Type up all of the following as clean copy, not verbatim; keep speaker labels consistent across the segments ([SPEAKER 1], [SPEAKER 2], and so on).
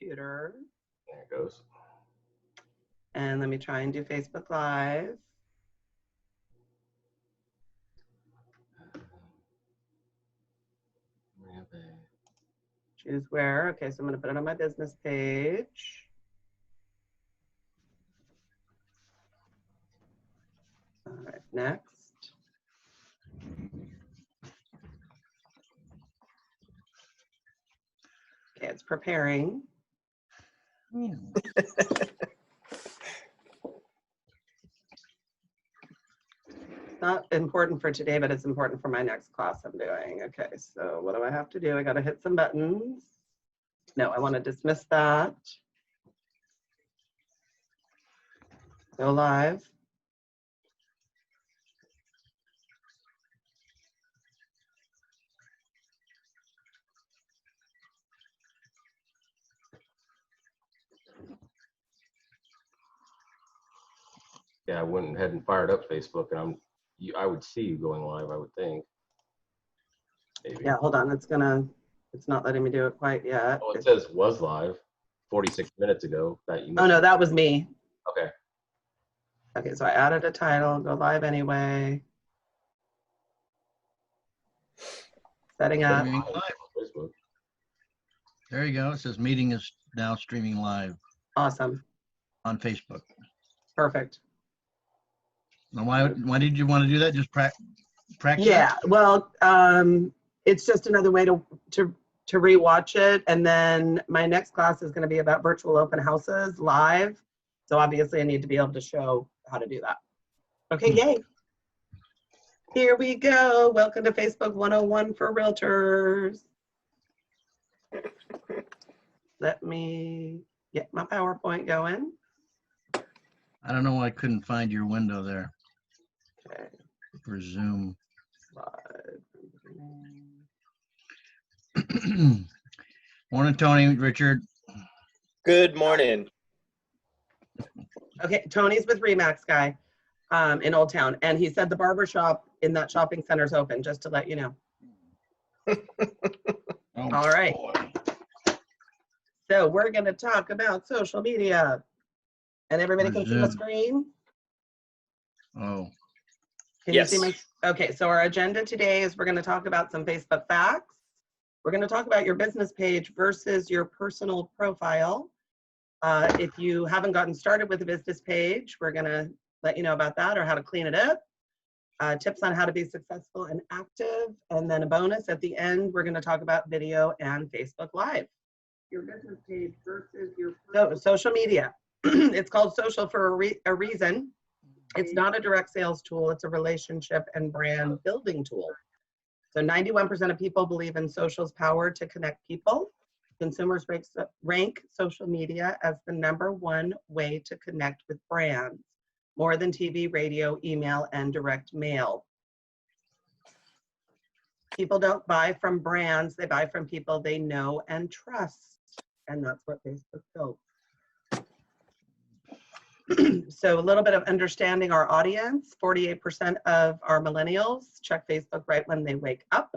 [SPEAKER 1] computer.
[SPEAKER 2] There it goes.
[SPEAKER 1] And let me try and do Facebook Live. Choose where. Okay, so I'm going to put it on my business page. All right, next. Okay, it's preparing. Not important for today, but it's important for my next class I'm doing. Okay, so what do I have to do? I got to hit some buttons. No, I want to dismiss that. Go live.
[SPEAKER 2] Yeah, I went ahead and fired up Facebook, and I would see you going live, I would think. Maybe.
[SPEAKER 1] Yeah, hold on. It's not letting me do it quite yet.
[SPEAKER 2] Oh, it says was live 46 minutes ago.
[SPEAKER 1] Oh no, that was me.
[SPEAKER 2] Okay.
[SPEAKER 1] Okay, so I added a title, go live anyway. Setting up.
[SPEAKER 2] Facebook.
[SPEAKER 3] There you go. It says meeting is now streaming live.
[SPEAKER 1] Awesome.
[SPEAKER 3] On Facebook.
[SPEAKER 1] Perfect.
[SPEAKER 3] Now, why did you want to do that? Just practice?
[SPEAKER 1] Yeah, well, it's just another way to rewatch it. And then my next class is going to be about virtual open houses live. So obviously I need to be able to show how to do that. Okay, yay. Here we go. Welcome to Facebook 101 for Realtors. Let me get my PowerPoint going.
[SPEAKER 3] I don't know why I couldn't find your window there.
[SPEAKER 1] Okay.
[SPEAKER 3] For Zoom. Morning, Tony, Richard.
[SPEAKER 4] Good morning.
[SPEAKER 1] Okay, Tony's with Remax Guy in Old Town, and he said the barber shop in that shopping center is open, just to let you know. All right. Boy. So we're going to talk about social media. And everybody can see the screen?
[SPEAKER 3] Oh.
[SPEAKER 1] Can you see my? Okay, so our agenda today is we're going to talk about some Facebook facts. We're going to talk about your business page versus your personal profile. If you haven't gotten started with a business page, we're going to let you know about that or how to clean it up. Tips on how to be successful and active. And then a bonus at the end, we're going to talk about video and Facebook Live. Your business page versus your social media. It's called social for a reason. It's not a direct sales tool. It's a relationship and brand building tool. So 91% of people believe in social's power to connect people. Consumers rank social media as the #1 way to connect with brands, more than TV, radio, email, and direct mail. People don't buy from brands. They buy from people they know and trust. And that's what Facebook built. So a little bit of understanding our audience. 48% of our millennials check Facebook right when they wake up.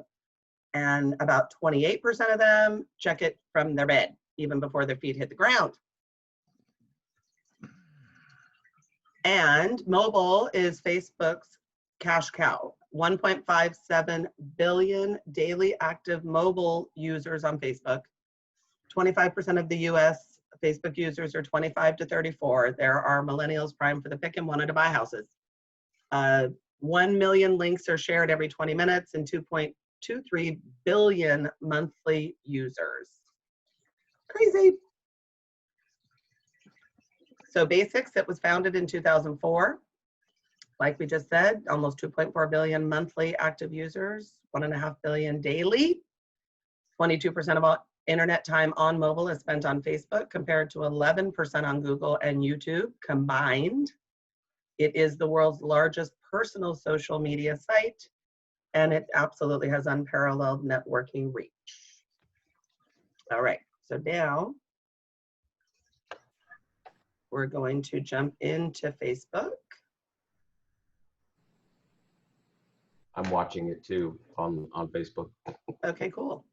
[SPEAKER 1] And about 28% of them check it from their bed, even before their feet hit the ground. And mobile is Facebook's cash cow. 1.57 billion daily active mobile users on Facebook. 25% of the US Facebook users are 25 to 34. There are millennials primed for the pick and wanted to buy houses. 1 million links are shared every 20 minutes and 2.23 billion monthly users. Crazy. So Basics, it was founded in 2004. Like we just said, almost 2.4 billion monthly active users, 1.5 billion daily. 22% of all internet time on mobile is spent on Facebook compared to 11% on Google and YouTube combined. It is the world's largest personal social media site, and it absolutely has unparalleled networking reach. All right, so now we're going to jump into Facebook.
[SPEAKER 2] I'm watching it too on Facebook.
[SPEAKER 1] Okay, cool.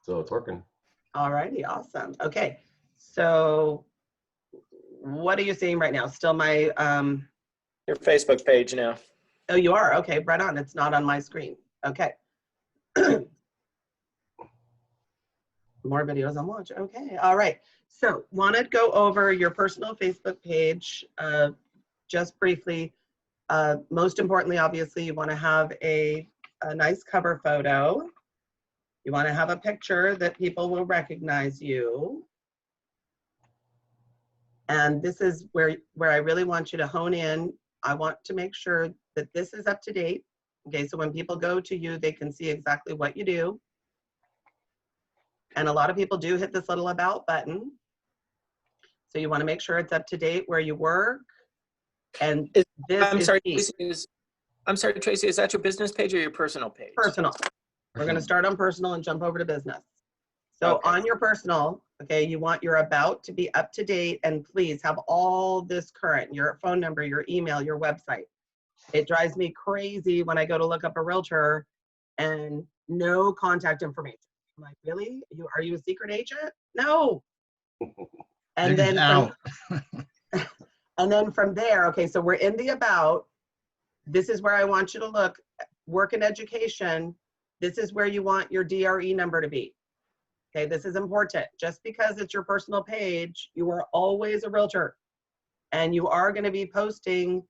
[SPEAKER 2] So it's working.
[SPEAKER 1] All righty, awesome. Okay, So what are you seeing right now? Still my,
[SPEAKER 4] Your Facebook page now.
[SPEAKER 1] oh, you are? Okay, right on. It's not on my screen. Okay. More videos on watch. Okay, all right. So want to go over your personal Facebook page just briefly. Most importantly, obviously, you want to have a nice cover photo. You want to have a picture that people will recognize you. And this is where I really want you to hone in. I want to make sure that this is up to date. Okay, so when people go to you, they can see exactly what you do. And a lot of people do hit this little about button. So you want to make sure it's up to date where you work. And this
[SPEAKER 4] I'm
[SPEAKER 1] is
[SPEAKER 4] sorry,
[SPEAKER 1] key.
[SPEAKER 4] Tracy, is that your business page or your personal page?
[SPEAKER 1] Personal. We're going to start on personal and jump over to business. So
[SPEAKER 4] Okay.
[SPEAKER 1] on your personal, okay, you want your about to be up to date, and please have all this current, your phone number, your email, your website. It drives me crazy when I go to look up a realtor and no contact information. I'm like, really? Are you a secret agent? No. And
[SPEAKER 3] Figured
[SPEAKER 1] then
[SPEAKER 3] out.
[SPEAKER 1] and then from there, okay, so we're in the about. This is where I want you to look. Work in education. This is where you want your DRE number to be. Okay, this is important. Just because it's your personal page, you are always a realtor. And you are going to be posting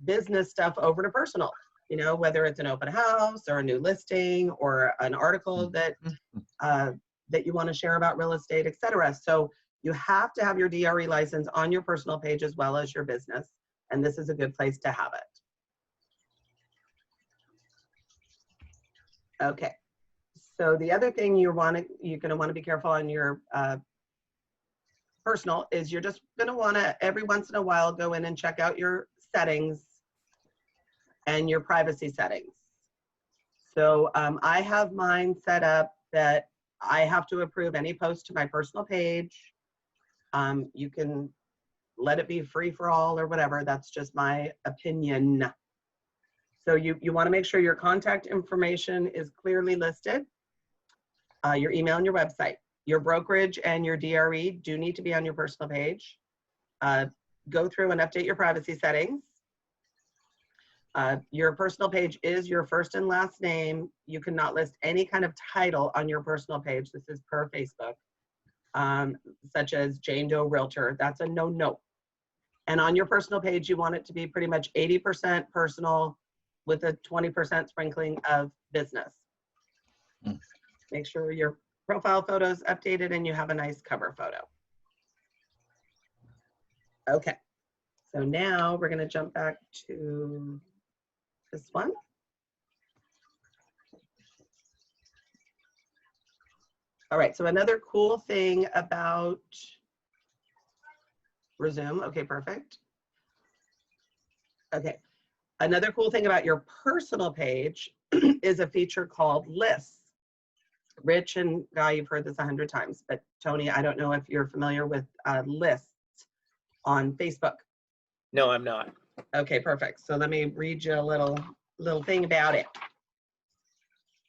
[SPEAKER 1] business stuff over to personal. You know, whether it's an open house or a new listing or an article that that you want to share about real estate, etc. So you have to have your DRE license on your personal page as well as your business. And this is a good place to have it. Okay. So the other thing you're going to want to be careful on your personal is you're just going to want to every once in a while go in and check out your settings and your privacy settings. So I have mine set up that I have to approve any post to my personal page. You can let it be free for all or whatever. That's just my opinion. So you want to make sure your contact information is clearly listed. Your email and your website. Your brokerage and your DRE do need to be on your personal page. Go through and update your privacy settings. Your personal page is your first and last name. You cannot list any kind of title on your personal page. This is per Facebook, such as Jane Doe Realtor. That's a no-no. And on your personal page, you want it to be pretty much 80% personal with a 20% sprinkling of business. Make sure your profile photo is updated and you have a nice cover photo. Okay, so now we're going to jump back to this one. All right, so another cool thing about resume. Okay, perfect. Okay, another cool thing about your personal page is a feature called lists. Rich and Guy, you've heard this 100 times, but Tony, I don't know if you're familiar with lists on Facebook.
[SPEAKER 4] No, I'm not.
[SPEAKER 1] Okay, perfect. So let me read you a little thing about it.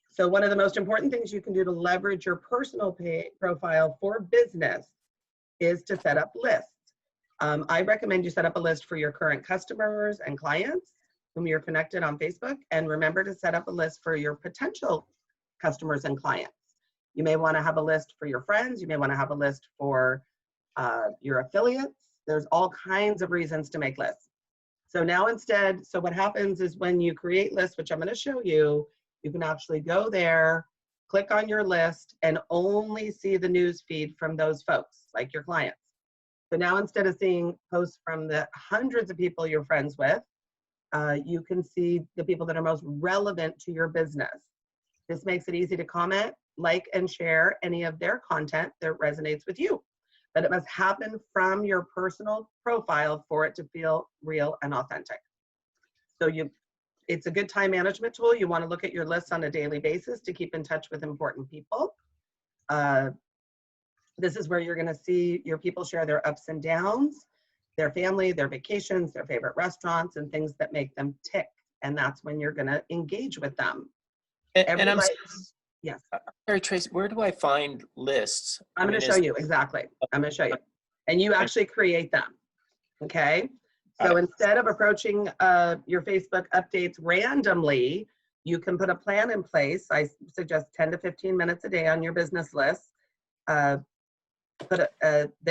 [SPEAKER 1] So one of the most important things you can do to leverage your personal profile for business is to set up lists. I recommend you set up a list for your current customers and clients whom you're connected on Facebook, and remember to set up a list for your potential customers and clients. You may want to have a list for your friends. You may want to have a list for your affiliates. There's all kinds of reasons to make lists. So now instead, so what happens is when you create lists, which I'm going to show you, you can actually go there, click on your list, and only see the news feed from those folks, like your clients. So now instead of seeing posts from the hundreds of people you're friends with, you can see the people that are most relevant to your business. This makes it easy to comment, like, and share any of their content that resonates with you. But it must happen from your personal profile for it to feel real and authentic. So it's a good time management tool. You want to look at your lists on a daily basis to keep in touch with important people. This is where you're going to see your people share their ups and downs, their family, their vacations, their favorite restaurants, and things that make them tick. And that's when you're going to engage with them.
[SPEAKER 4] And I'm
[SPEAKER 1] yes.
[SPEAKER 4] sorry, Tracy, where do I find lists?
[SPEAKER 1] I'm going to show you exactly. I'm going to show you. and you actually create them. Okay.
[SPEAKER 4] Got
[SPEAKER 1] So
[SPEAKER 4] it.
[SPEAKER 1] instead of approaching your Facebook updates randomly, you can put a plan in place. I suggest 10 to 15 minutes a day on your business list. That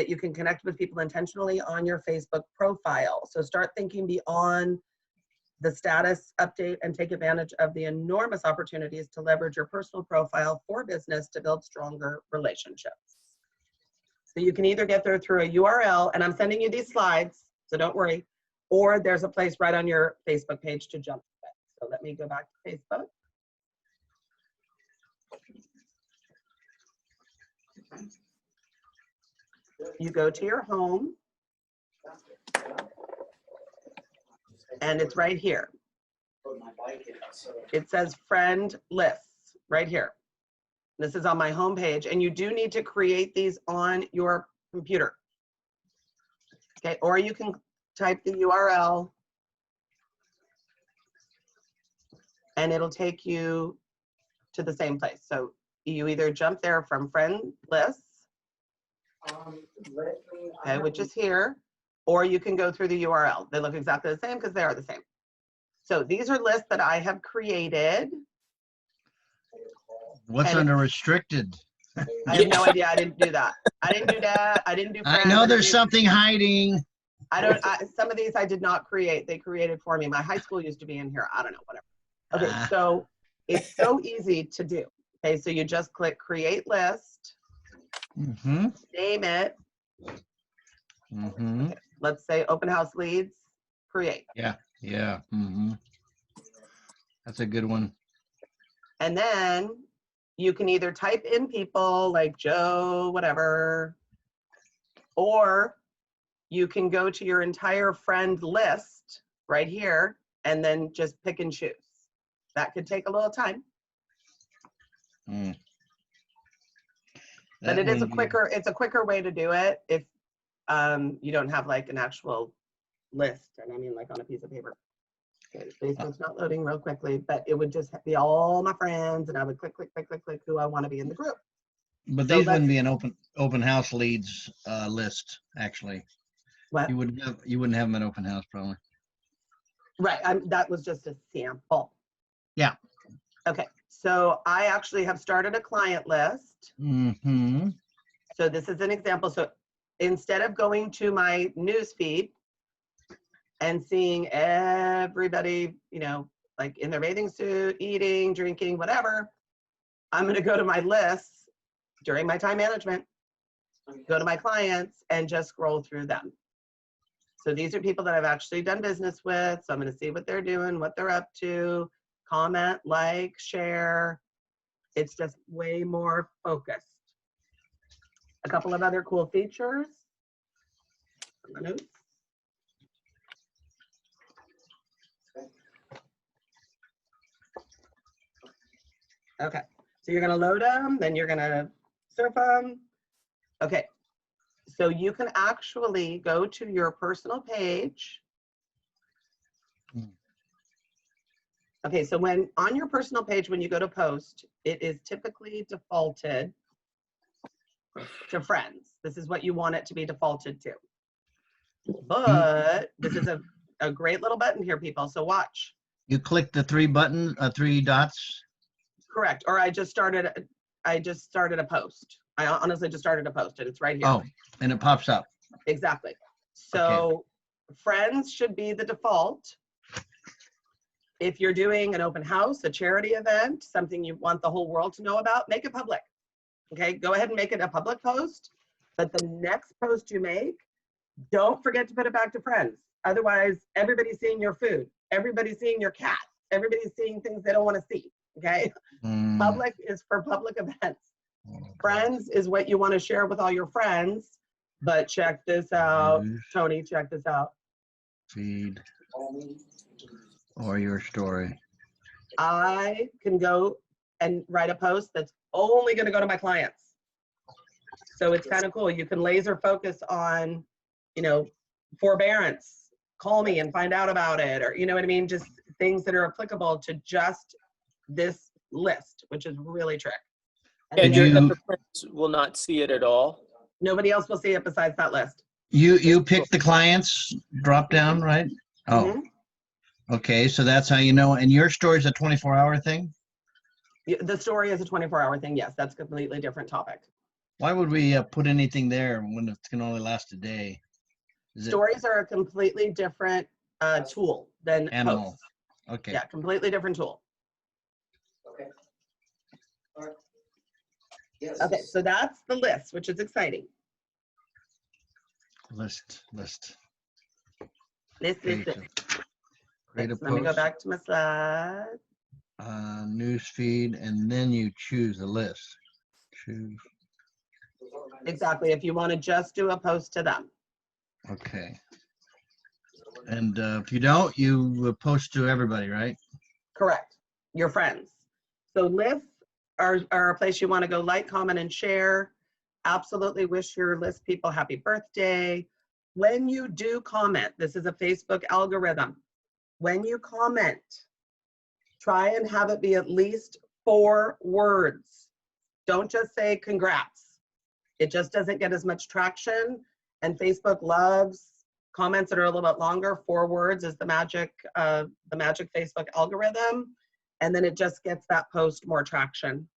[SPEAKER 1] you can connect with people intentionally on your Facebook profile. So start thinking beyond the status update and take advantage of the enormous opportunities to leverage your personal profile for business to build stronger relationships. So you can either get there through a URL, and I'm sending you these slides, so don't worry, or there's a place right on your Facebook page to jump to it. So let me go back to Facebook. You go to your home, and it's right here. It says friend lists right here. This is on my home page, and you do need to create these on your computer. Okay, or you can type the URL and it'll take you to the same place. So you either jump there from friend lists, okay, which is here, or you can go through the URL. They look exactly the same because they are the same. So these are lists that I have created.
[SPEAKER 3] What's
[SPEAKER 1] And
[SPEAKER 3] under restricted?
[SPEAKER 1] I have no idea. I didn't do that. I didn't do that. I didn't do friends.
[SPEAKER 3] I know
[SPEAKER 1] didn't
[SPEAKER 3] there's
[SPEAKER 1] do-
[SPEAKER 3] something hiding.
[SPEAKER 1] some of these I did not create. They created for me. My high school used to be in here. I don't know, whatever. Okay, so it's so easy to do. Okay, so you just click create list,
[SPEAKER 3] Mm-hmm.
[SPEAKER 1] name it.
[SPEAKER 3] Mm-hmm.
[SPEAKER 1] Let's say open house leads, create.
[SPEAKER 3] Yeah. Mm-hmm. That's a good one.
[SPEAKER 1] And then you can either type in people like Joe, whatever, or you can go to your entire friend list right here and then just pick and choose. That could take a little time,
[SPEAKER 3] Mm.
[SPEAKER 1] but
[SPEAKER 3] That
[SPEAKER 1] it is a
[SPEAKER 3] one,
[SPEAKER 1] quicker way to do it if you don't have like an actual list. And I mean like on a piece of paper. Okay, Facebook's not loading real quickly, but it would just be all my friends and I would click who I want to be in the group.
[SPEAKER 3] But
[SPEAKER 1] So
[SPEAKER 3] these wouldn't be an open house leads list, actually.
[SPEAKER 1] What?
[SPEAKER 3] You wouldn't have them at open house probably.
[SPEAKER 1] Right, that was just a sample.
[SPEAKER 3] Yeah.
[SPEAKER 1] Okay, so I actually have started a client list.
[SPEAKER 3] Mm-hmm.
[SPEAKER 1] So this is an example. So instead of going to my news feed and seeing everybody, you know, like in their bathing suit, eating, drinking, whatever, I'm going to go to my lists during my time management, go to my clients and just scroll through them. So these are people that I've actually done business with. So I'm going to see what they're doing, what they're up to, comment, like, share. It's just way more focused. A couple of other cool features. My notes. Okay, so you're gonna load them, then you're gonna surf them. Okay, so you can actually go to your personal page. Okay, so when on your personal page, when you go to post, it is typically defaulted to friends. This is what you want it to be defaulted to. But this is a great little button here, people, so watch.
[SPEAKER 3] You click the three dots.
[SPEAKER 1] Correct, or I just started a post. I honestly just started a post and it's right here.
[SPEAKER 3] Oh, and it pops up.
[SPEAKER 1] Exactly. So friends should be the default. If you're doing an open house, a charity event, something you want the whole world to know about, make it public. Okay, go ahead and make it a public post. But the next post you make, don't forget to put it back to friends. Otherwise, everybody's seeing your food. Everybody's seeing your cat. Everybody's seeing things they don't want to see. Okay, public is for public events. Friends is what you want to share with all your friends. But check this out, Tony, check this out.
[SPEAKER 3] Feed or your story.
[SPEAKER 1] I can go and write a post that's only going to go to my clients. So it's kind of cool. You can laser focus on, you know, forbearance, call me and find out about it, or you know what I mean? Just things that are applicable to just this list, which is really trick.
[SPEAKER 4] And
[SPEAKER 3] Did
[SPEAKER 4] your
[SPEAKER 3] you-
[SPEAKER 4] friends will not see it at all.
[SPEAKER 1] Nobody else will see it besides that list.
[SPEAKER 3] You pick the clients drop down, right? Oh,
[SPEAKER 1] Mhm.
[SPEAKER 3] okay. So that's how you know. And your store is a 24-hour thing?
[SPEAKER 1] The story is a 24-hour thing. Yes, that's a completely different topic.
[SPEAKER 3] Why would we put anything there when it can only last a day? Is it
[SPEAKER 1] Stories are a completely different tool than
[SPEAKER 3] animal?
[SPEAKER 1] posts.
[SPEAKER 3] Okay.
[SPEAKER 1] Yeah, completely different tool.
[SPEAKER 5] Okay. All right. Yes.
[SPEAKER 1] Okay, so that's the list, which is exciting.
[SPEAKER 3] List.
[SPEAKER 1] List.
[SPEAKER 3] Okay, so create a
[SPEAKER 1] So let me go
[SPEAKER 3] post,
[SPEAKER 1] back to my slide.
[SPEAKER 3] news feed, and then you choose the list. Choose.
[SPEAKER 1] Exactly, if you want to just do a post to them.
[SPEAKER 3] Okay. And if you don't, you post to everybody, right?
[SPEAKER 1] Correct. Your friends. So lists are a place you want to go like, comment, and share. Absolutely wish your list people happy birthday. When you do comment, this is a Facebook algorithm. When you comment, try and have it be at least 4 words. Don't just say congrats. It just doesn't get as much traction. And Facebook loves comments that are a little bit longer. 4 words is the magic Facebook algorithm. And then it just gets that post more traction.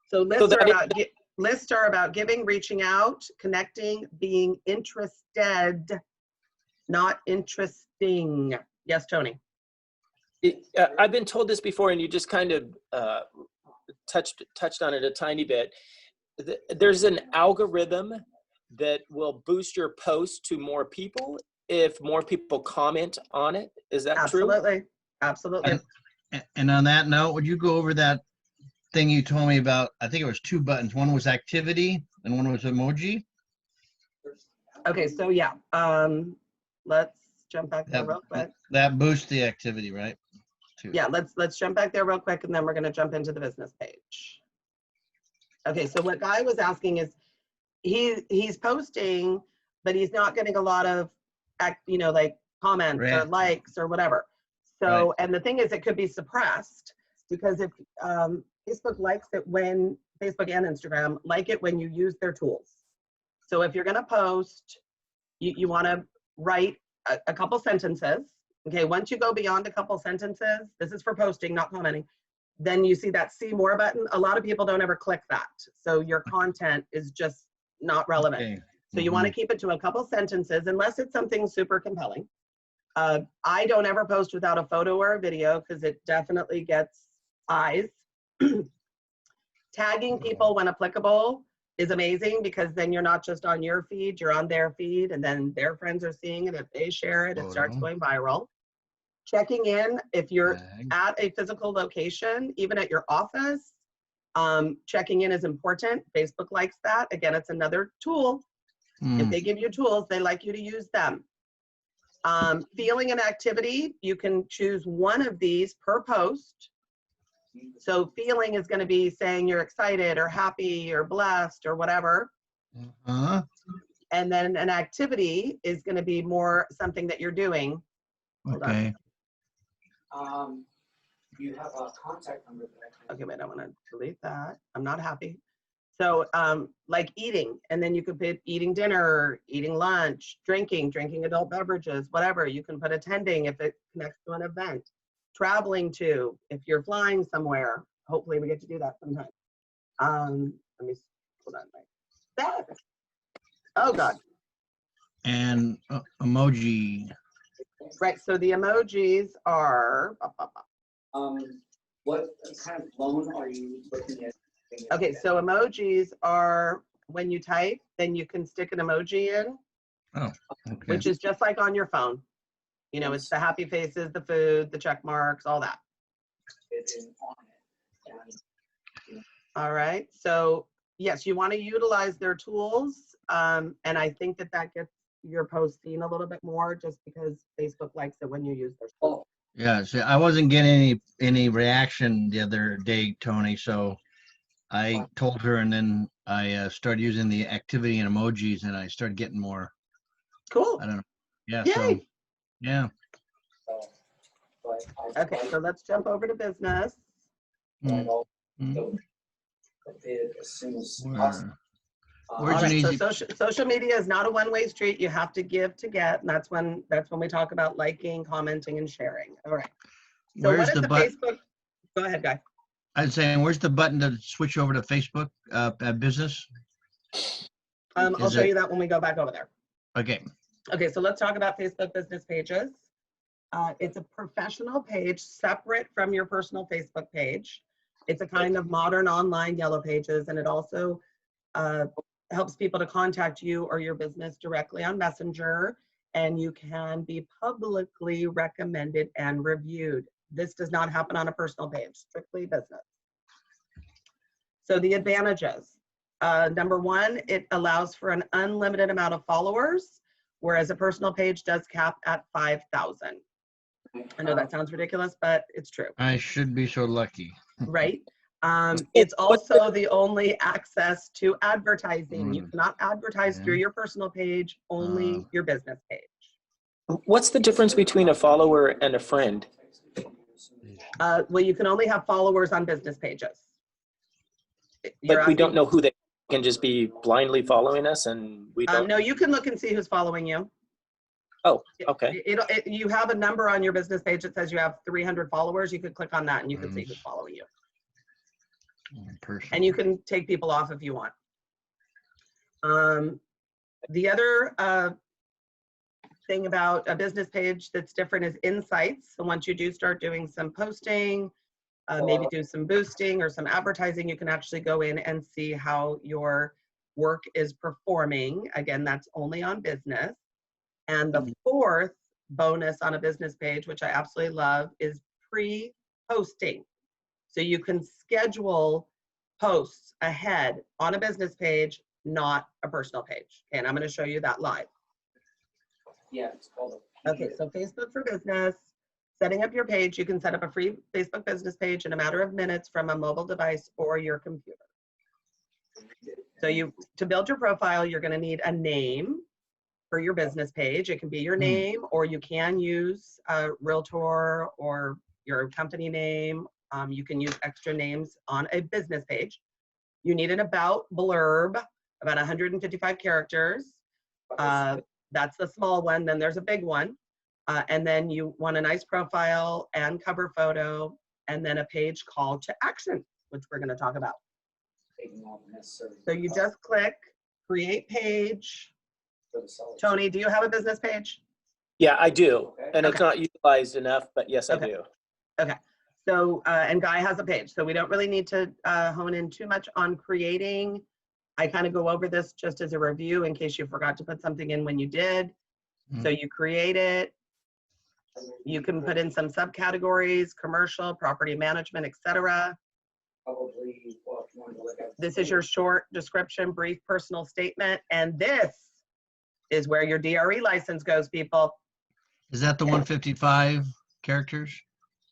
[SPEAKER 1] So lists are about giving, reaching out, connecting, being interested, not interesting. Yes, Tony.
[SPEAKER 4] I've been told this before, and you just kind of touched on it a tiny bit. There's an algorithm that will boost your post to more people if more people comment on it. Is that true?
[SPEAKER 1] Absolutely. Absolutely.
[SPEAKER 3] And on that note, would you go over that thing you told me about? I think it was 2 buttons. One was activity and one was emoji.
[SPEAKER 1] Okay, so yeah, let's jump back there real quick.
[SPEAKER 3] That boosts the activity, right?
[SPEAKER 1] Yeah, let's jump back there real quick, and then we're going to jump into the business page. Okay, so what Guy was asking is he's posting, but he's not getting a lot of like comments or likes or whatever. So
[SPEAKER 3] Right.
[SPEAKER 1] And the thing is, it could be suppressed, because if Facebook likes it when Facebook and Instagram like it when you use their tools. So if you're going to post, you want to write a couple sentences. Okay, once you go beyond a couple sentences, this is for posting, not commenting, then you see that see more button. A lot of people don't ever click that. So your content is just not relevant.
[SPEAKER 3] Okay.
[SPEAKER 1] So you want to keep it to a couple sentences, unless it's something super compelling. I don't ever post without a photo or a video, because it definitely gets eyes. Tagging people when applicable is amazing, because then you're not just on your feed, you're on their feed, and then their friends are seeing it. If they share it, it starts going viral. Checking in, if you're at a physical location, even at your office, checking in is important. Facebook likes that. Again, it's another tool. If they give you tools, they like you to use them. Feeling and activity, you can choose one of these per post. So feeling is going to be saying you're excited or happy or blessed or whatever. And then an activity is going to be more something that you're doing.
[SPEAKER 3] Okay.
[SPEAKER 5] You have a contact number that
[SPEAKER 1] Okay, wait, I want to delete that. I'm not happy. So like eating, and then you could put eating dinner, eating lunch, drinking adult beverages, whatever. You can put attending if it connects to an event. Traveling to, if you're flying somewhere. Hopefully we get to do that sometime. Let me, hold on. That. Oh God.
[SPEAKER 3] And emoji.
[SPEAKER 1] Right, so the emojis are.
[SPEAKER 5] what kind of loan are you looking at?
[SPEAKER 1] Okay, so emojis are when you type, then you can stick an emoji in.
[SPEAKER 3] Oh, okay.
[SPEAKER 1] Which is just like on your phone. You know, it's the happy faces, the food, the check marks, all that. All right, so yes, you want to utilize their tools. And I think that gets your post seen a little bit more, just because Facebook likes it when you use their tools.
[SPEAKER 3] Yeah, so I wasn't getting any reaction the other day, Tony, so I told her, and then I started using the activity and emojis, and I started getting more.
[SPEAKER 1] Cool.
[SPEAKER 3] I don't know. Yeah.
[SPEAKER 1] Yay.
[SPEAKER 3] So yeah.
[SPEAKER 1] Okay, so let's jump over to business.
[SPEAKER 3] Mm.
[SPEAKER 5] As soon as possible.
[SPEAKER 3] Where's
[SPEAKER 1] All
[SPEAKER 3] an
[SPEAKER 1] right, so
[SPEAKER 3] easy?
[SPEAKER 1] social media is not a one-way street. You have to give to get, and that's when we talk about liking, commenting, and sharing. All right. So what
[SPEAKER 3] Where's
[SPEAKER 1] is
[SPEAKER 3] the
[SPEAKER 1] the
[SPEAKER 3] button?
[SPEAKER 1] Facebook? Go ahead, Guy.
[SPEAKER 3] I was saying, where's the button to switch over to Facebook business?
[SPEAKER 1] I'll
[SPEAKER 3] Is
[SPEAKER 1] show you
[SPEAKER 3] it
[SPEAKER 1] that when we go back over there.
[SPEAKER 3] okay?
[SPEAKER 1] Okay, so let's talk about Facebook business pages. It's a professional page separate from your personal Facebook page. It's a kind of modern online yellow pages, and it also helps people to contact you or your business directly on Messenger, and you can be publicly recommended and reviewed. This does not happen on a personal page, strictly business. So the advantages. Number one, it allows for an unlimited amount of followers, whereas a personal page does cap at 5,000. I know that sounds ridiculous, but it's true.
[SPEAKER 3] I should be so lucky.
[SPEAKER 1] Right? It's also the only access to advertising. You cannot advertise through your personal page, only your business page.
[SPEAKER 4] What's the difference between a follower and a friend?
[SPEAKER 1] Well, you can only have followers on business pages.
[SPEAKER 4] But we don't know who they can just be blindly following us, and we don't.
[SPEAKER 1] No, you can look and see who's following you.
[SPEAKER 4] Oh, okay.
[SPEAKER 1] You have a number on your business page that says you have 300 followers. You could click on that and you can see who's following you. And you can take people off if you want. The other thing about a business page that's different is insights. So once you do start doing some posting, maybe do some boosting or some advertising, you can actually go in and see how your work is performing. Again, that's only on business. And the fourth bonus on a business page, which I absolutely love, is pre-posting. So you can schedule posts ahead on a business page, not a personal page. And I'm going to show you that live.
[SPEAKER 5] Yeah, it's called
[SPEAKER 1] Okay, so Facebook for Business. Setting up your page, you can set up a free Facebook business page in a matter of minutes from a mobile device or your computer. So to build your profile, you're going to need a name for your business page. It can be your name, or you can use a Realtor or your company name. You can use extra names on a business page. You need an about blurb, about 155 characters. That's the small one. Then there's a big one. And then you want a nice profile and cover photo, and then a page call to action, which we're going to talk about. So you just click create page. Tony, do you have a business page?
[SPEAKER 4] Yeah, I do. And
[SPEAKER 1] Okay.
[SPEAKER 4] it's not utilized enough, but yes, I do.
[SPEAKER 1] Okay. So, and Guy has a page. So we don't really need to hone in too much on creating. I kind of go over this just as a review in case you forgot to put something in when you did. So you create it. You can put in some subcategories, commercial, property management, etc. This is your short description, brief personal statement. And this is where your DRE license goes, people.
[SPEAKER 3] Is that the 155 characters?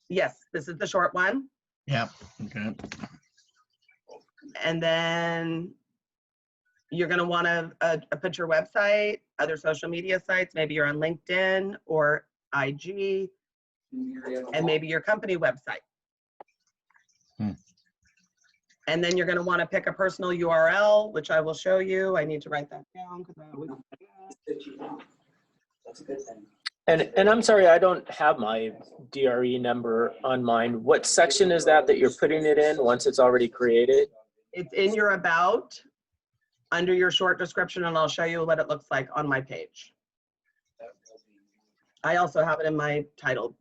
[SPEAKER 1] Yes, this is the short one.
[SPEAKER 3] Yeah. Okay.
[SPEAKER 1] And then you're going to want to put your website, other social media sites. Maybe you're on LinkedIn or IG, and maybe your company website. And then you're going to want to pick a personal URL, which I will show you. I need to write that down because I always forget.
[SPEAKER 5] That's a good thing.
[SPEAKER 4] And I'm sorry, I don't have my DRE number on mine. What section is that you're putting it in once it's already created?
[SPEAKER 1] It's in your about, under your short description, and I'll show you what it looks like on my page. I also have it in my title,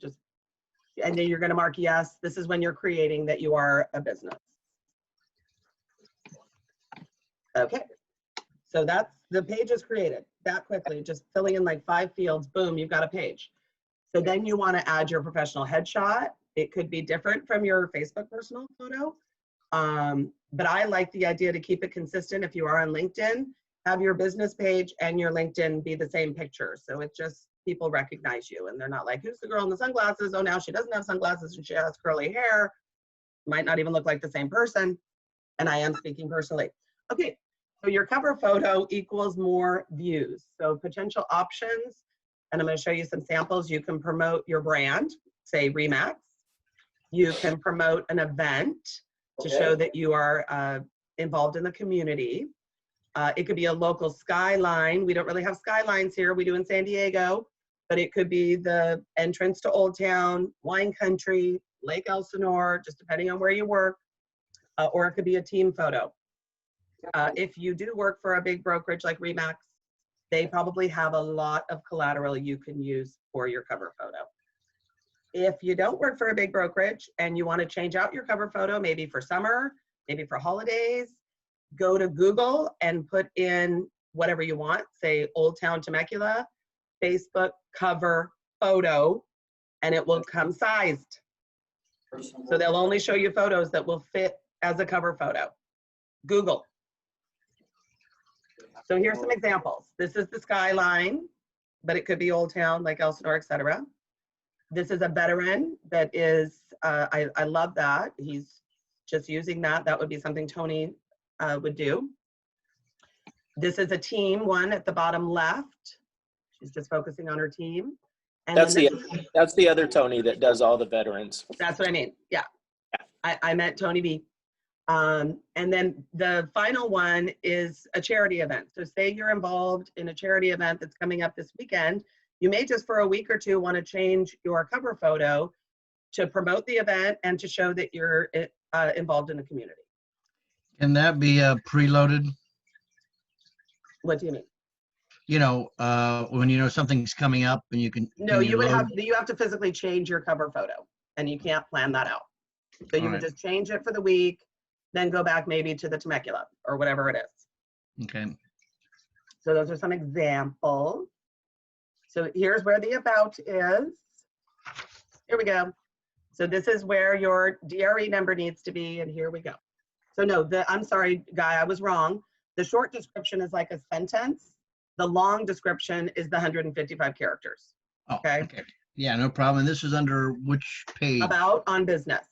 [SPEAKER 1] and then you're going to mark yes. This is when you're creating that you are a business. Okay, so that's the page is created that quickly, just filling in like 5 fields, boom, you've got a page. So then you want to add your professional headshot. It could be different from your Facebook personal photo, but I like the idea to keep it consistent. If you are on LinkedIn, have your business page and your LinkedIn be the same picture. So it just, people recognize you and they're not like, who's the girl in the sunglasses? Oh, now she doesn't have sunglasses and she has curly hair. Might not even look like the same person. And I am speaking personally. Okay, so your cover photo equals more views. So potential options, and I'm going to show you some samples. You can promote your brand, say Remax. You can promote an event to show that you are involved in the community. It could be a local skyline. We don't really have skylines here. We do in San Diego, but it could be the entrance to Old Town, wine country, Lake Elsinore, just depending on where you work, or it could be a team photo. If you do work for a big brokerage like Remax, they probably have a lot of collateral you can use for your cover photo. If you don't work for a big brokerage and you want to change out your cover photo, maybe for summer, maybe for holidays, go to Google and put in whatever you want, say Old Town Temecula, Facebook cover photo, and it will come sized. So they'll only show you photos that will fit as a cover photo. Google. So here's some examples. This is the skyline, but it could be Old Town, Lake Elsinore, etc. This is a veteran that is, I love that. He's just using that. That would be something Tony would do. This is a team one at the bottom left. She's just focusing on her team. And
[SPEAKER 4] That's the other Tony that does all the veterans.
[SPEAKER 1] That's what I mean. Yeah. I meant Tony B. And then the final one is a charity event. So say you're involved in a charity event that's coming up this weekend. You may just for a week or two want to change your cover photo to promote the event and to show that you're involved in the community.
[SPEAKER 3] Can that be preloaded?
[SPEAKER 1] What do you mean?
[SPEAKER 3] You know, when you know something's coming up and you can.
[SPEAKER 1] No, you have to physically change your cover photo, and you can't plan that out. So you would just change it for the week, then go back maybe to the Temecula or whatever it is.
[SPEAKER 3] Okay.
[SPEAKER 1] So those are some examples. So here's where the about is. Here we go. So this is where your DRE number needs to be, and here we go. So no, I'm sorry, Guy, I was wrong. The short description is like a sentence. The long description is the 155 characters. Okay.
[SPEAKER 3] Yeah, no problem. And this is under which page?
[SPEAKER 1] About on business.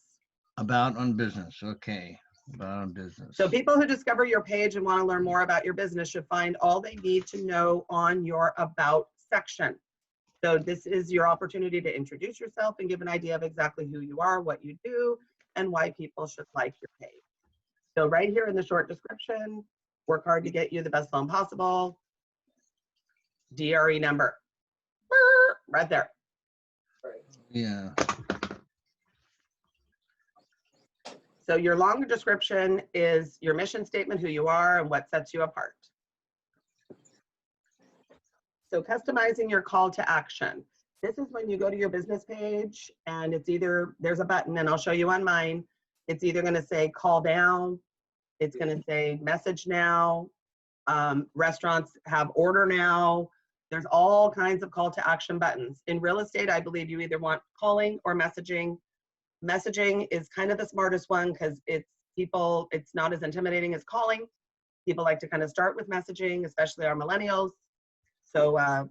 [SPEAKER 3] About on business. Okay. About on business.
[SPEAKER 1] So people who discover your page and want to learn more about your business should find all they need to know on your about section. So this is your opportunity to introduce yourself and give an idea of exactly who you are, what you do, and why people should like your page. So right here in the short description, work hard to get you the best loan possible. DRE number. Right there.
[SPEAKER 3] Yeah.
[SPEAKER 1] So your longer description is your mission statement, who you are, and what sets you apart. So customizing your call to action. This is when you go to your business page and it's either, there's a button, and I'll show you on mine. It's either going to say call down. It's going to say message now. Restaurants have order now. There's all kinds of call to action buttons. In real estate, I believe you either want calling or messaging. Messaging is kind of the smartest one because it's not as intimidating as calling. People like to kind of start with messaging, especially our millennials. So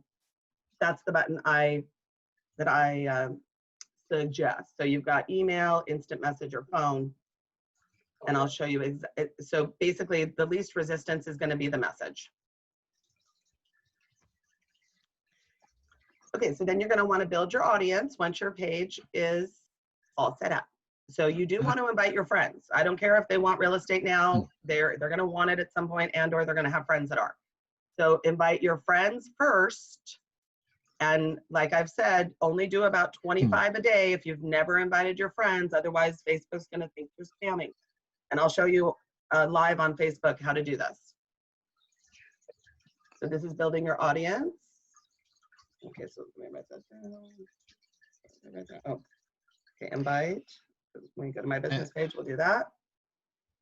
[SPEAKER 1] that's the button that I suggest. So you've got email, instant message, or phone. And I'll show you. So basically, the least resistance is going to be the message. Okay, so then you're going to want to build your audience once your page is all set up. So you do want to invite your friends. I don't care if they want real estate now. They're going to want it at some point, and or they're going to have friends that are. So invite your friends first. And like I've said, only do about 25 a day if you've never invited your friends. Otherwise, Facebook's going to think you're spamming. And I'll show you live on Facebook how to do this. So this is building your audience. Okay, so let me write that down. Oh, okay, invite. When you go to my business page, we'll do that.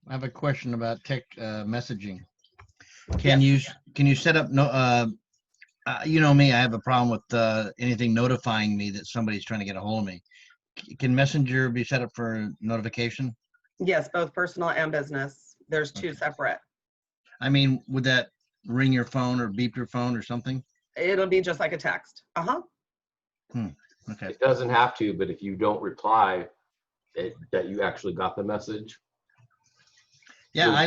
[SPEAKER 3] I have a question about tech messaging. Can you set up you know me, I have a problem with anything notifying me that somebody's trying to get a hold of me. Can Messenger be set up for notification?
[SPEAKER 1] Yes, both personal and business. There's two separate.
[SPEAKER 3] I mean, would that ring your phone or beep your phone or something?
[SPEAKER 1] It'll be just like a text.
[SPEAKER 3] Okay.
[SPEAKER 2] It doesn't have to, but if you don't reply, that you actually got the message.
[SPEAKER 3] Yeah, I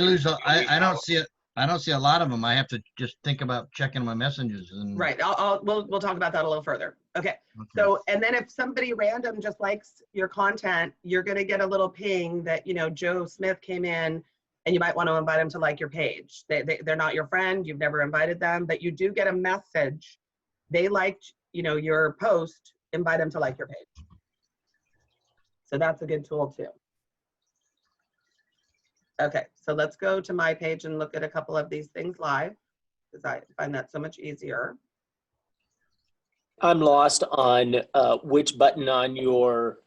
[SPEAKER 3] don't see it. I don't see a lot of them. I have to just think about checking my messages. And
[SPEAKER 1] Right. We'll talk about that a little further. Okay. So, and then if somebody random just likes your content, you're going to get a little ping that, you know, Joe Smith came in and you might want to invite them to like your page. They're not your friend, you've never invited them, but you do get a message. They liked, your post, invite them to like your page. So that's a good tool too. Okay, so let's go to my page and look at a couple of these things live, because I find that so much easier.
[SPEAKER 4] I'm lost on which button on your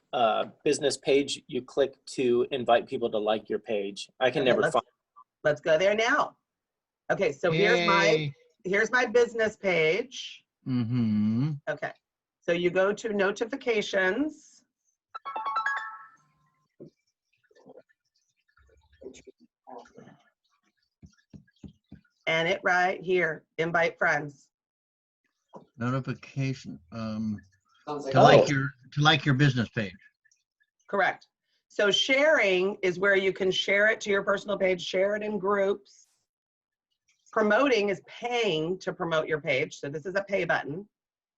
[SPEAKER 4] business page you click to invite people to like your page. I can never find.
[SPEAKER 1] Let's go there now. Okay, so here's my business page.
[SPEAKER 3] Mm-hmm.
[SPEAKER 1] Okay, so you go to notifications. And it right here, invite friends.
[SPEAKER 3] Notification.
[SPEAKER 5] Sounds like
[SPEAKER 3] To like your business page.
[SPEAKER 1] Correct. So sharing is where you can share it to your personal page, share it in groups. Promoting is paying to promote your page. So this is a pay button.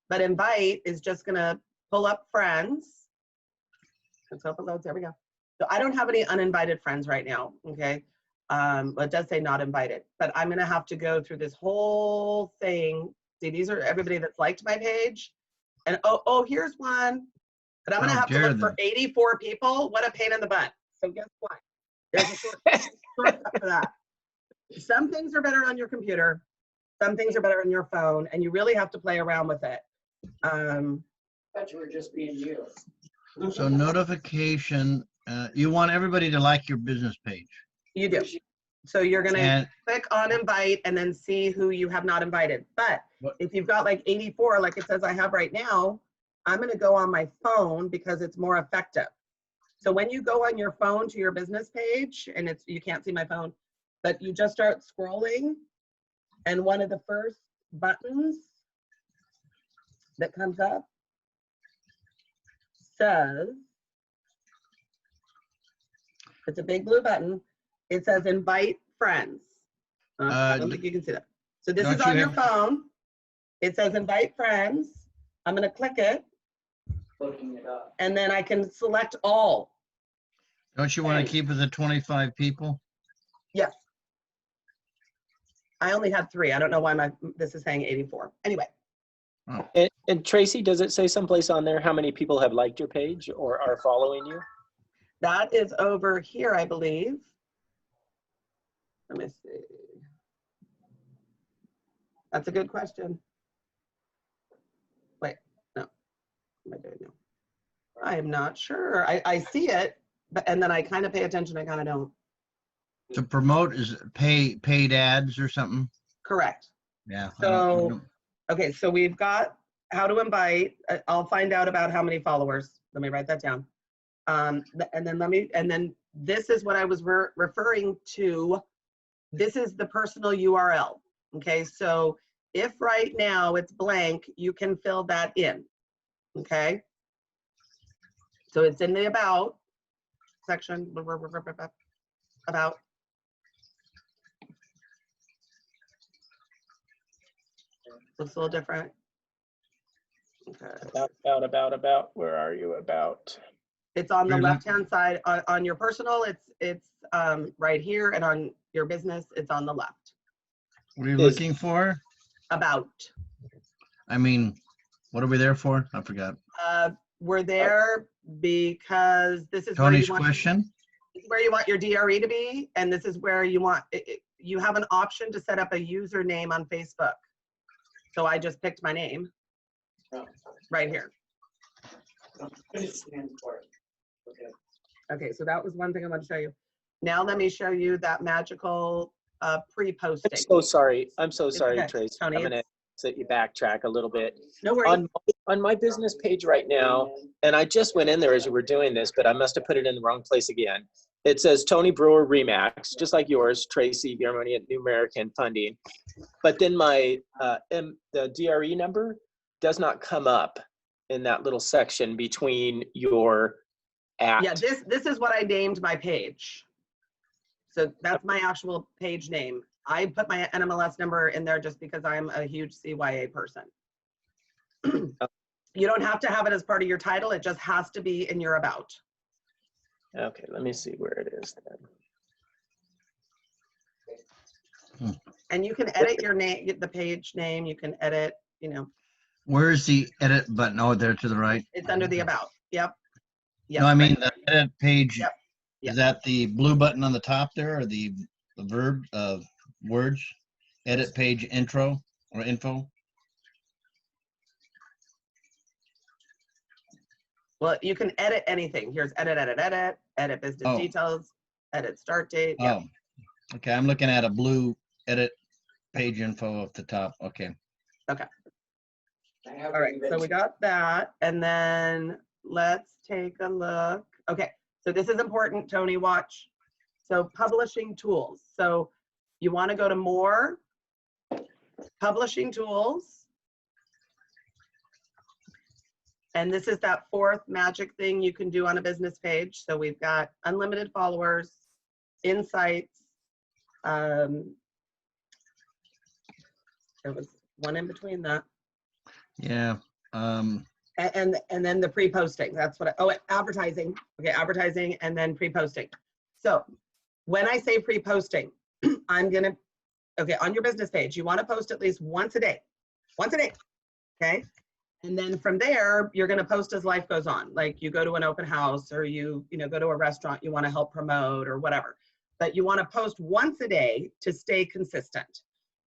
[SPEAKER 1] But invite is just gonna pull up friends. Let's hope it loads. There we go. So I don't have any uninvited friends right now, okay? It does say not invited, but I'm gonna have to go through this whole thing. See, these are everybody that's liked my page. And oh, here's one. But I'm gonna have to look for 84 people. What a pain in the butt. So guess what? There's a shortcut for that. Some things are better on your computer. Some things are better on your phone, and you really have to play around with it.
[SPEAKER 5] thought you were just being you.
[SPEAKER 3] So notification, you want everybody to like your business page.
[SPEAKER 1] You do. So you're gonna click on invite and then see who you have not invited. But if you've got like 84, like it says I have right now, I'm gonna go on my phone because it's more effective. So when you go on your phone to your business page, and you can't see my phone, but you just start scrolling, and one of the first buttons that comes up says, it's a big blue button. It says invite friends. I don't think you can see that. So this is on your phone. It says invite friends. I'm gonna click it.
[SPEAKER 5] Looking it up.
[SPEAKER 1] And then I can select all.
[SPEAKER 3] Don't you want to keep it at 25 people?
[SPEAKER 1] Yes. I only had 3. I don't know why this is saying 84. Anyway.
[SPEAKER 3] Oh.
[SPEAKER 4] And Tracy, does it say someplace on there how many people have liked your page or are following you?
[SPEAKER 1] That is over here, I believe. Let me see. That's a good question. Wait, no. What am I doing now? I am not sure. I see it, and then I kind of pay attention. I kind of don't.
[SPEAKER 3] To promote is paid ads or something?
[SPEAKER 1] Correct.
[SPEAKER 3] Yeah.
[SPEAKER 1] So, okay, so we've got how to invite. I'll find out about how many followers. Let me write that down. And then this is what I was referring to. This is the personal URL. Okay, so if right now it's blank, you can fill that in. Okay. So it's in the about section. About. Looks a little different. Okay.
[SPEAKER 4] About. Where are you? About.
[SPEAKER 1] It's on the left-hand side. On your personal, it's right here, and on your business, it's on the left.
[SPEAKER 3] What are you looking for?
[SPEAKER 1] About.
[SPEAKER 3] I mean, what are we there for? I forgot.
[SPEAKER 1] We're there because this is
[SPEAKER 3] Tony's
[SPEAKER 1] where
[SPEAKER 3] question.
[SPEAKER 1] This is where you want your DRE to be, and this is where you want you have an option to set up a username on Facebook. So I just picked my name right here. Okay, so that was one thing I want to show you. Now let me show you that magical pre-posting.
[SPEAKER 4] I'm so sorry,
[SPEAKER 1] okay.
[SPEAKER 4] Trace.
[SPEAKER 1] Tony,
[SPEAKER 4] I'm gonna let you backtrack a little bit.
[SPEAKER 1] No worries.
[SPEAKER 4] On my business page right now, and I just went in there as you were doing this, but I must have put it in the wrong place again. It says Tony Brewer Remax, just like yours, Tracy, your money at New American Funding. But then my the DRE number does not come up in that little section between your at.
[SPEAKER 1] Yeah, this is what I named my page. So that's my actual page name. I put my NMLS number in there just because I'm a huge CYA person. You don't have to have it as part of your title. It just has to be in your about.
[SPEAKER 4] Okay, let me see where it is then.
[SPEAKER 1] And you can edit your name, the page name. You can edit,
[SPEAKER 3] Where's the edit button? Oh, there to the right.
[SPEAKER 1] it's under the about. Yep.
[SPEAKER 3] No, I mean
[SPEAKER 1] right.
[SPEAKER 3] the edit page.
[SPEAKER 1] Yep.
[SPEAKER 3] Is that the blue button on the top there, or the verb of words? Edit page intro or info?
[SPEAKER 1] Well, you can edit anything. Here's edit business details, edit start date. Yeah.
[SPEAKER 3] Oh, okay. I'm looking at a blue edit page info at the top. Okay.
[SPEAKER 1] Okay. All right. So we got that. And then let's take a look. Okay. So this is important, Tony, watch. So publishing tools. So you want to go to more, publishing tools. And this is that fourth magic thing you can do on a business page. So we've got unlimited followers, insights. There was one in between that.
[SPEAKER 3] Yeah.
[SPEAKER 1] And then the pre-posting. That's what advertising. Okay, advertising and then pre-posting. So when I say pre-posting, on your business page, you want to post at least once a day. Okay. And then from there, you're going to post as life goes on. Like you go to an open house or you go to a restaurant you want to help promote or whatever. But you want to post once a day to stay consistent.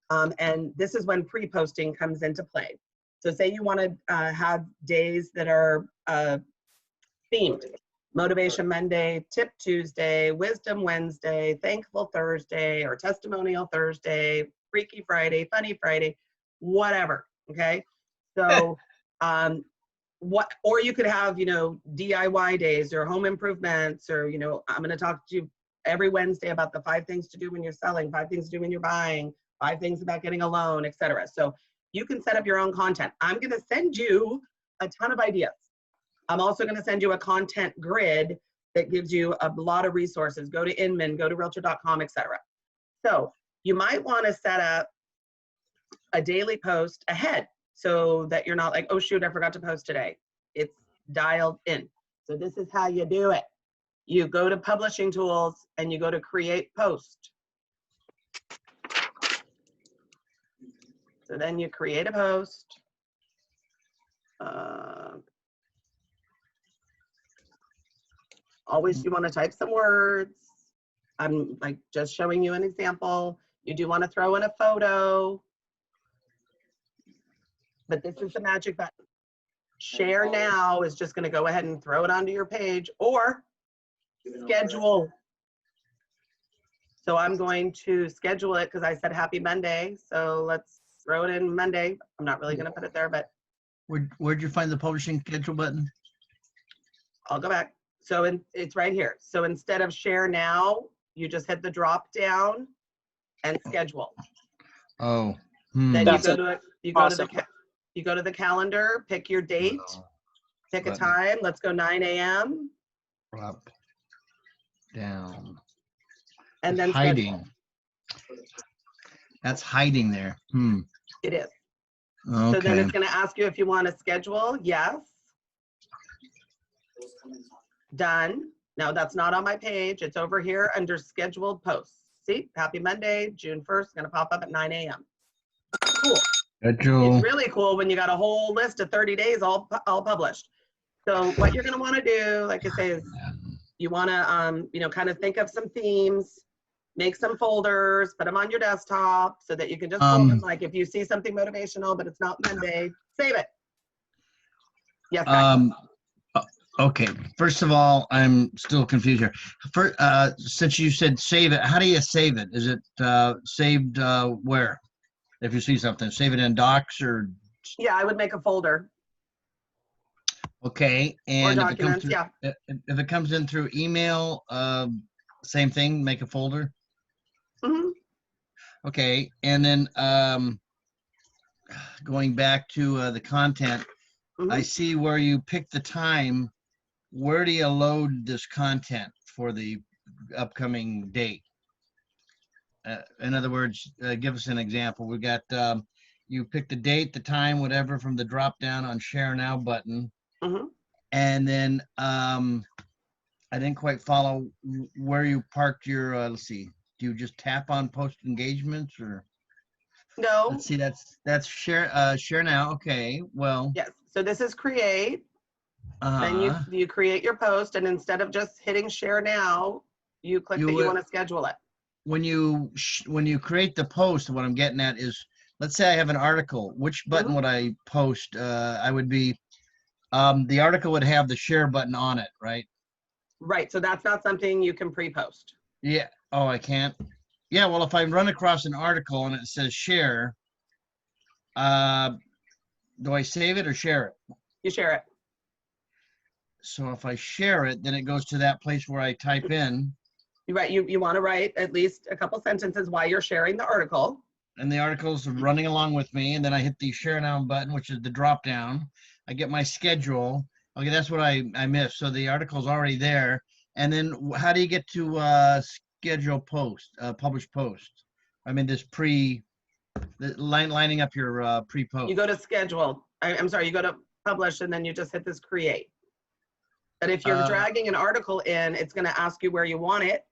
[SPEAKER 1] And this is when pre-posting comes into play. So say you want to have days that are themed. Motivation Monday, Tip Tuesday, Wisdom Wednesday, Thankful Thursday, or Testimonial Thursday, Freaky Friday, Funny Friday, whatever. Okay. So or you could have, DIY days or home improvements, or, I'm going to talk to you every Wednesday about the 5 things to do when you're selling, 5 things to do when you're buying, 5 things about getting a loan, etc. So you can set up your own content. I'm going to send you a ton of ideas. I'm also going to send you a content grid that gives you a lot of resources. Go to Inman, go to realtor.com, etc. So you might want to set up a daily post ahead so that you're not like, oh shoot, I forgot to post today. It's dialed in. So this is how you do it. You go to publishing tools and you go to create post. So then you create a post. Always you want to type some words. I'm like just showing you an example. You do want to throw in a photo. But this is the magic button. Share now is just going to go ahead and throw it onto your page, or schedule. So I'm going to schedule it because I said happy Monday. So let's throw it in Monday. I'm not really going to put it there, but.
[SPEAKER 3] Where'd you find the publishing schedule button?
[SPEAKER 1] I'll go back. So it's right here. So instead of share now, you just hit the drop down and schedule.
[SPEAKER 3] Oh.
[SPEAKER 1] Then
[SPEAKER 4] That's
[SPEAKER 1] you go to the calendar, pick your date, pick a time. Let's go 9 a.m.
[SPEAKER 3] Drop down.
[SPEAKER 1] And then
[SPEAKER 3] hiding. Schedule. That's hiding there.
[SPEAKER 1] It is.
[SPEAKER 3] Okay.
[SPEAKER 1] So then it's going to ask you if you want to schedule. Yes. Done. No, that's not on my page. It's over here under scheduled posts. See, happy Monday, June 1st, going to pop up at 9 a.m. Cool.
[SPEAKER 3] Schedule.
[SPEAKER 1] It's really cool when you got a whole list of 30 days all published. So what you're going to want to do, like I say, is you want to, kind of think of some themes, make some folders, put them on your desktop so that you can just pull them. Like if you see something motivational, but it's not Monday, save it. Yes.
[SPEAKER 3] Okay. First of all, I'm still confused here. Since you said save it, how do you save it? Is it saved where? If you see something, save it in Docs or?
[SPEAKER 1] Yeah, I would make a folder.
[SPEAKER 3] Okay. And
[SPEAKER 1] or documents,
[SPEAKER 3] if it comes in through email, same thing, make a folder?
[SPEAKER 1] Mm-hmm.
[SPEAKER 3] Okay. And then going back to the content, I see where you pick the time. Where do you load this content for the upcoming date? In other words, give us an example. We got, you pick the date, the time, whatever, from the drop down on Share Now button. And then I didn't quite follow where you parked your, let's see. do you just tap on post engagements or?
[SPEAKER 1] No,
[SPEAKER 3] Let's see, that's share, share now. Okay, well,
[SPEAKER 1] yes. So this is create. Then
[SPEAKER 3] uh,
[SPEAKER 1] you create your post, and instead of just hitting share now, you click
[SPEAKER 3] You
[SPEAKER 1] that you
[SPEAKER 3] would-
[SPEAKER 1] want to schedule it.
[SPEAKER 3] when you create the post, what I'm getting at is, let's say I have an article, which button would I post? I would be, the article would have the share button on it, right?
[SPEAKER 1] Right. So that's not something you can pre-post.
[SPEAKER 3] Yeah. Oh, I can't. Yeah. Well, if I run across an article and it says share, do I save it or share it?
[SPEAKER 1] You share it.
[SPEAKER 3] So if I share it, then it goes to that place where I type in,
[SPEAKER 1] You write. You want to write at least a couple sentences while you're sharing the article.
[SPEAKER 3] and the article's running along with me, and then I hit the share now button, which is the drop down. I get my schedule. Okay, that's what I missed. So the article's already there. And then how do you get to schedule post, publish post? I mean, lining up your pre-post.
[SPEAKER 1] You go to schedule. I'm sorry. You go to publish, and then you just hit this create. But if you're dragging an article in, it's going to ask you where you want it.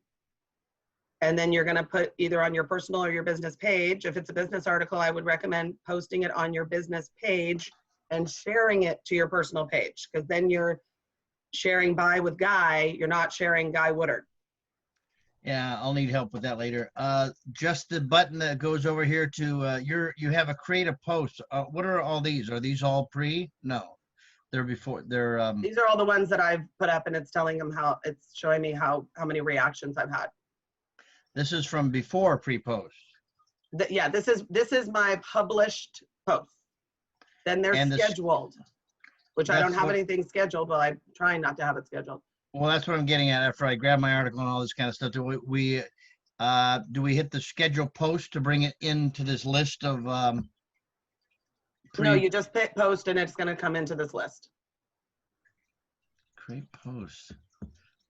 [SPEAKER 1] And then you're going to put either on your personal or your business page. If it's a business article, I would recommend posting it on your business page and sharing it to your personal page, because then you're sharing by with Guy. You're not sharing Guy Woodard.
[SPEAKER 3] Yeah, I'll need help with that later. Just the button that goes over here to you have a create a post. What are all these? Are these all pre? No, they're before. They're
[SPEAKER 1] These are all the ones that I've put up, and it's telling them how, it's showing me how many reactions I've had.
[SPEAKER 3] This is from before pre-post.
[SPEAKER 1] Yeah, this is my published posts. Then they're
[SPEAKER 3] And
[SPEAKER 1] scheduled, which I don't
[SPEAKER 3] that's
[SPEAKER 1] have
[SPEAKER 3] what-
[SPEAKER 1] anything scheduled, but I'm trying not to have it scheduled.
[SPEAKER 3] Well, that's what I'm getting at. After I grab my article and all this kind of stuff, do we hit the schedule post to bring it into this list of
[SPEAKER 1] No, you just hit post and it's going to come into this list.
[SPEAKER 3] create posts?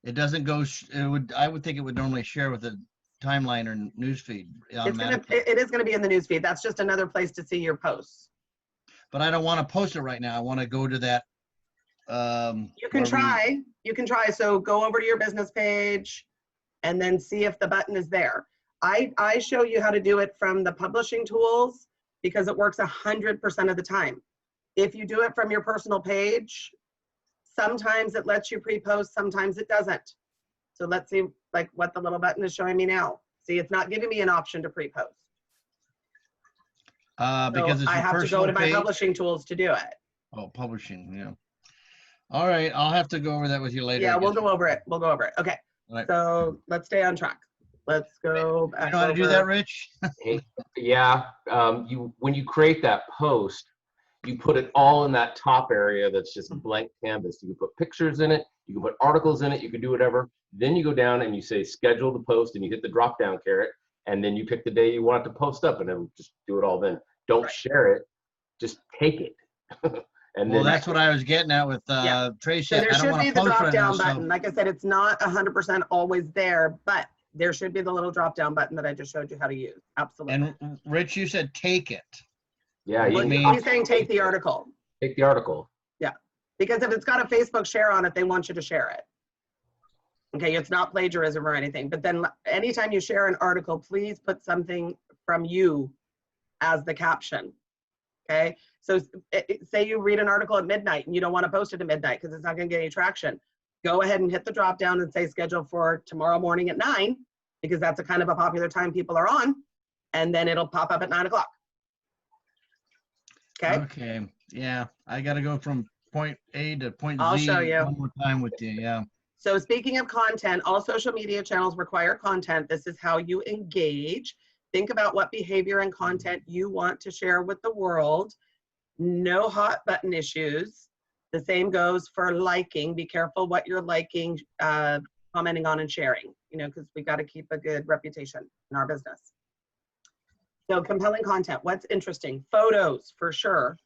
[SPEAKER 3] It doesn't go. I would think it would normally share with the timeline or newsfeed automatically.
[SPEAKER 1] It is going to be in the newsfeed. That's just another place to see your posts.
[SPEAKER 3] But I don't want to post it right now. I want to go to that.
[SPEAKER 1] You can try. You can try. So go over to your business page and then see if the button is there. I show you how to do it from the publishing tools because it works 100% of the time. If you do it from your personal page, sometimes it lets you pre-post, sometimes it doesn't. So let's see like what the little button is showing me now. See, it's not giving me an option to pre-post.
[SPEAKER 3] Because
[SPEAKER 1] So
[SPEAKER 3] it's
[SPEAKER 1] I
[SPEAKER 3] your
[SPEAKER 1] have to go
[SPEAKER 3] personal
[SPEAKER 1] to my
[SPEAKER 3] page.
[SPEAKER 1] publishing tools to do it.
[SPEAKER 3] Oh, publishing. Yeah. All right. I'll have to go over that with you later.
[SPEAKER 1] Yeah,
[SPEAKER 3] I
[SPEAKER 1] we'll
[SPEAKER 3] guess.
[SPEAKER 1] go over it. We'll go over it. Okay.
[SPEAKER 3] All right.
[SPEAKER 1] So let's stay on track. Let's go back.
[SPEAKER 3] You know how to do that, Rich?
[SPEAKER 2] Yeah, when you create that post, you put it all in that top area that's just blank canvas. You can put pictures in it, you can put articles in it, you can do whatever. Then you go down and you say schedule the post and you hit the drop down caret, and then you pick the day you want it to post up, and it'll just do it all then. Don't share it, just take it. And
[SPEAKER 3] Well,
[SPEAKER 2] then
[SPEAKER 3] that's what I was getting at with Tracy.
[SPEAKER 1] So there
[SPEAKER 3] I don't
[SPEAKER 1] should
[SPEAKER 3] want
[SPEAKER 1] be
[SPEAKER 3] to
[SPEAKER 1] the
[SPEAKER 3] post
[SPEAKER 1] drop
[SPEAKER 3] right now.
[SPEAKER 1] down
[SPEAKER 3] So
[SPEAKER 1] button. Like I said, it's not 100% always there, but there should be the little drop down button that I just showed you how to use. Absolutely.
[SPEAKER 3] and Rich, you said take it.
[SPEAKER 2] yeah,
[SPEAKER 3] What
[SPEAKER 2] you
[SPEAKER 3] do you
[SPEAKER 2] can
[SPEAKER 3] mean?
[SPEAKER 1] He's saying take the article.
[SPEAKER 2] take the article.
[SPEAKER 1] Because if it's got a Facebook share on it, they want you to share it. Okay, it's not plagiarism or anything. But then anytime you share an article, please put something from you as the caption. Okay, so say you read an article at midnight and you don't want to post it at midnight because it's not going to get any traction. Go ahead and hit the drop down and say schedule for tomorrow morning at 9, because that's a kind of a popular time people are on, and then it'll pop up at 9 o'clock. Okay.
[SPEAKER 3] Okay. Yeah, I got to go from point A to point Z.
[SPEAKER 1] I'll show you.
[SPEAKER 3] One more time with you. Yeah.
[SPEAKER 1] So speaking of content, all social media channels require content. This is how you engage. Think about what behavior and content you want to share with the world. No hot button issues. The same goes for liking. Be careful what you're liking, commenting on, and sharing, because we got to keep a good reputation in our business. So compelling content, what's interesting? Photos, for sure.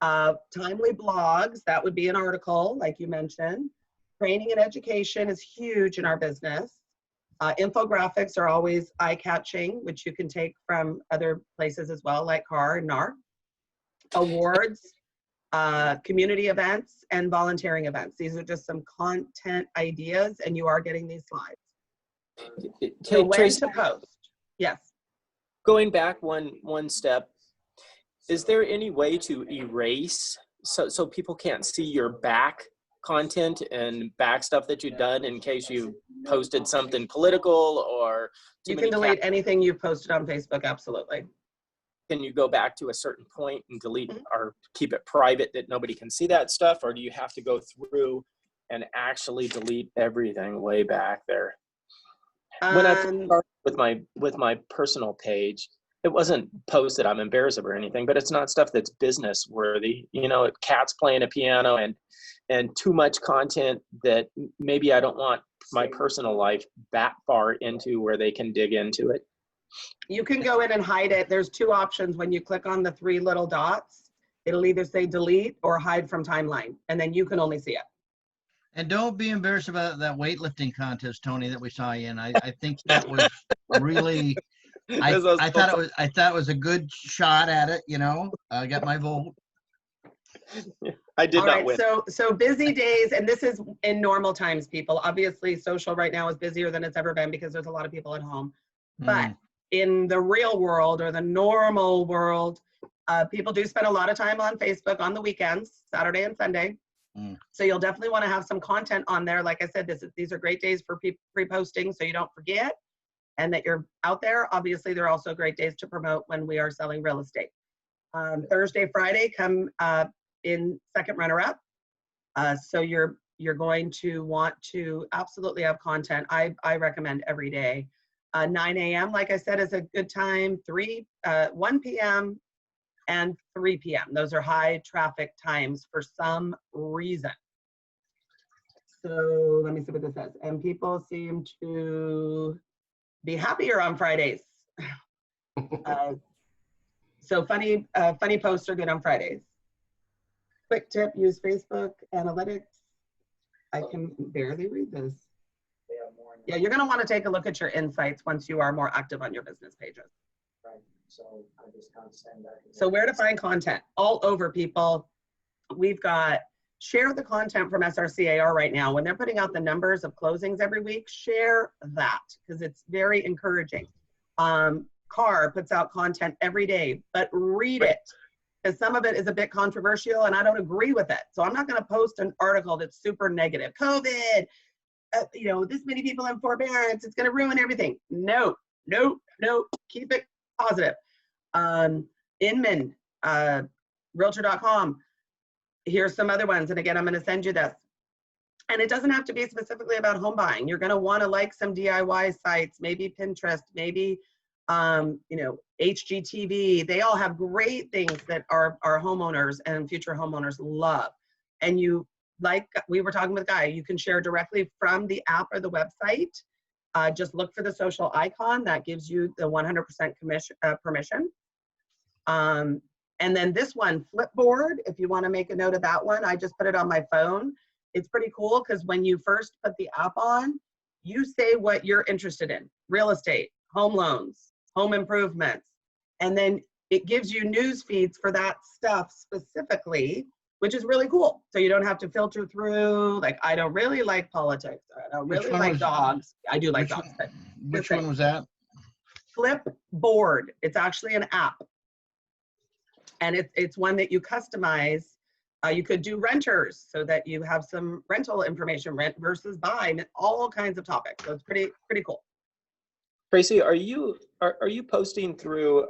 [SPEAKER 1] Timely blogs, that would be an article, like you mentioned. Training and education is huge in our business. Infographics are always eye-catching, which you can take from other places as well, like CAR and NAR. Awards, community events, and volunteering events. These are just some content ideas, and you are getting these slides. So when
[SPEAKER 4] Tracy,
[SPEAKER 1] to post? Yes.
[SPEAKER 4] Going back one step, is there any way to erase so people can't see your back content and back stuff that you've done in case you posted something political or
[SPEAKER 1] You can delete anything you've posted on Facebook, absolutely.
[SPEAKER 4] Can you go back to a certain point and delete or keep it private that nobody can see that stuff? Or do you have to go through and actually delete everything way back there? When I started with my personal page, it wasn't posts that I'm embarrassed of or anything, but it's not stuff that's business worthy. You know, cats playing a piano and too much content that maybe I don't want my personal life that far into where they can dig into it.
[SPEAKER 1] You can go in and hide it. There's two options. When you click on the three little dots, it'll either say delete or hide from timeline, and then you can only see it.
[SPEAKER 3] And don't be embarrassed about that weightlifting contest, Tony, that we saw you in. I think that was really, I thought it was a good shot at it, you know. I got my vote.
[SPEAKER 4] I did not win.
[SPEAKER 1] So busy days, and this is in normal times, people. Obviously, social right now is busier than it's ever been because there's a lot of people at home. But in the real world or the normal world, people do spend a lot of time on Facebook on the weekends, Saturday and Sunday. So you'll definitely want to have some content on there. Like I said, these are great days for pre-posting so you don't forget and that you're out there. Obviously, they're also great days to promote when we are selling real estate. Thursday, Friday come in second runner-up. So you're going to want to absolutely have content. I recommend every day. 9 a.m., like I said, is a good time. 1 p.m. and 3 p.m. Those are high traffic times for some reason. So let me see what this says. And people seem to be happier on Fridays. So funny posts are good on Fridays. Quick tip, use Facebook analytics. I can barely read this. Yeah, you're going to want to take a look at your insights once you are more active on your business pages.
[SPEAKER 5] Right. So I just can't send that.
[SPEAKER 1] So where to find content? All over, people. We've got share the content from SRCAR right now. When they're putting out the numbers of closings every week, share that because it's very encouraging. CAR puts out content every day, but read it because some of it is a bit controversial and I don't agree with it. So I'm not going to post an article that's super negative. COVID, this many people in forbearance, it's going to ruin everything. No, keep it positive. Inman, Realtor.com. Here's some other ones. And again, I'm going to send you this. And it doesn't have to be specifically about home buying. You're going to want to like some DIY sites, maybe Pinterest, maybe, HGTV. They all have great things that our homeowners and future homeowners love. And like we were talking with Guy, you can share directly from the app or the website. Just look for the social icon that gives you the 100% permission. And then this one, Flipboard, if you want to make a note of that one, I just put it on my phone. It's pretty cool because when you first put the app on, you say what you're interested in: real estate, home loans, home improvements, and then it gives you news feeds for that stuff specifically, which is really cool. So you don't have to filter through, like, I don't really like politics. I don't really like dogs. I do like dogs. But
[SPEAKER 3] which one was that?
[SPEAKER 1] Flipboard. It's actually an app. And it's one that you customize. You could do renters so that you have some rental information, rent versus buy, and all kinds of topics. So it's pretty cool.
[SPEAKER 4] Tracy, are you posting through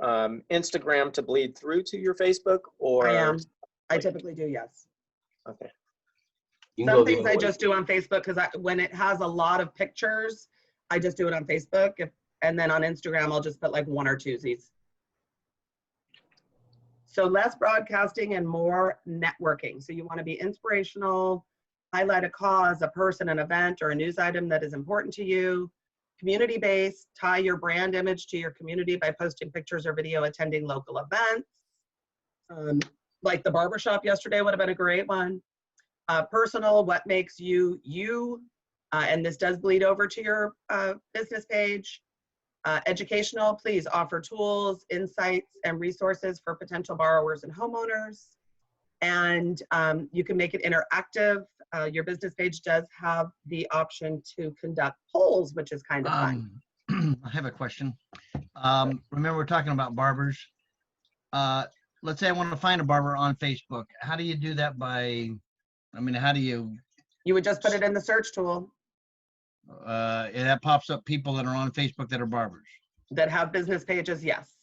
[SPEAKER 4] Instagram to bleed through to your Facebook, or?
[SPEAKER 1] I am. I typically do, yes.
[SPEAKER 4] Okay.
[SPEAKER 1] Some things I just do on Facebook because when it has a lot of pictures, I just do it on Facebook. And then on Instagram, I'll just put like one or twosies. So less broadcasting and more networking. So you want to be inspirational, highlight a cause, a person, an event, or a news item that is important to you. Community-based, tie your brand image to your community by posting pictures or video attending local events. Like the barbershop yesterday would have been a great one. Personal, what makes you you, and this does bleed over to your business page. Educational, please offer tools, insights, and resources for potential borrowers and homeowners. And you can make it interactive. Your business page does have the option to conduct polls, which is kind of fun.
[SPEAKER 3] I have a question. Remember we're talking about barbers. Let's say I want to find a barber on Facebook. How do you do that how do you,
[SPEAKER 1] You would just put it in the search tool
[SPEAKER 3] that pops up people that are on Facebook that are barbers?
[SPEAKER 1] that have business pages, yes.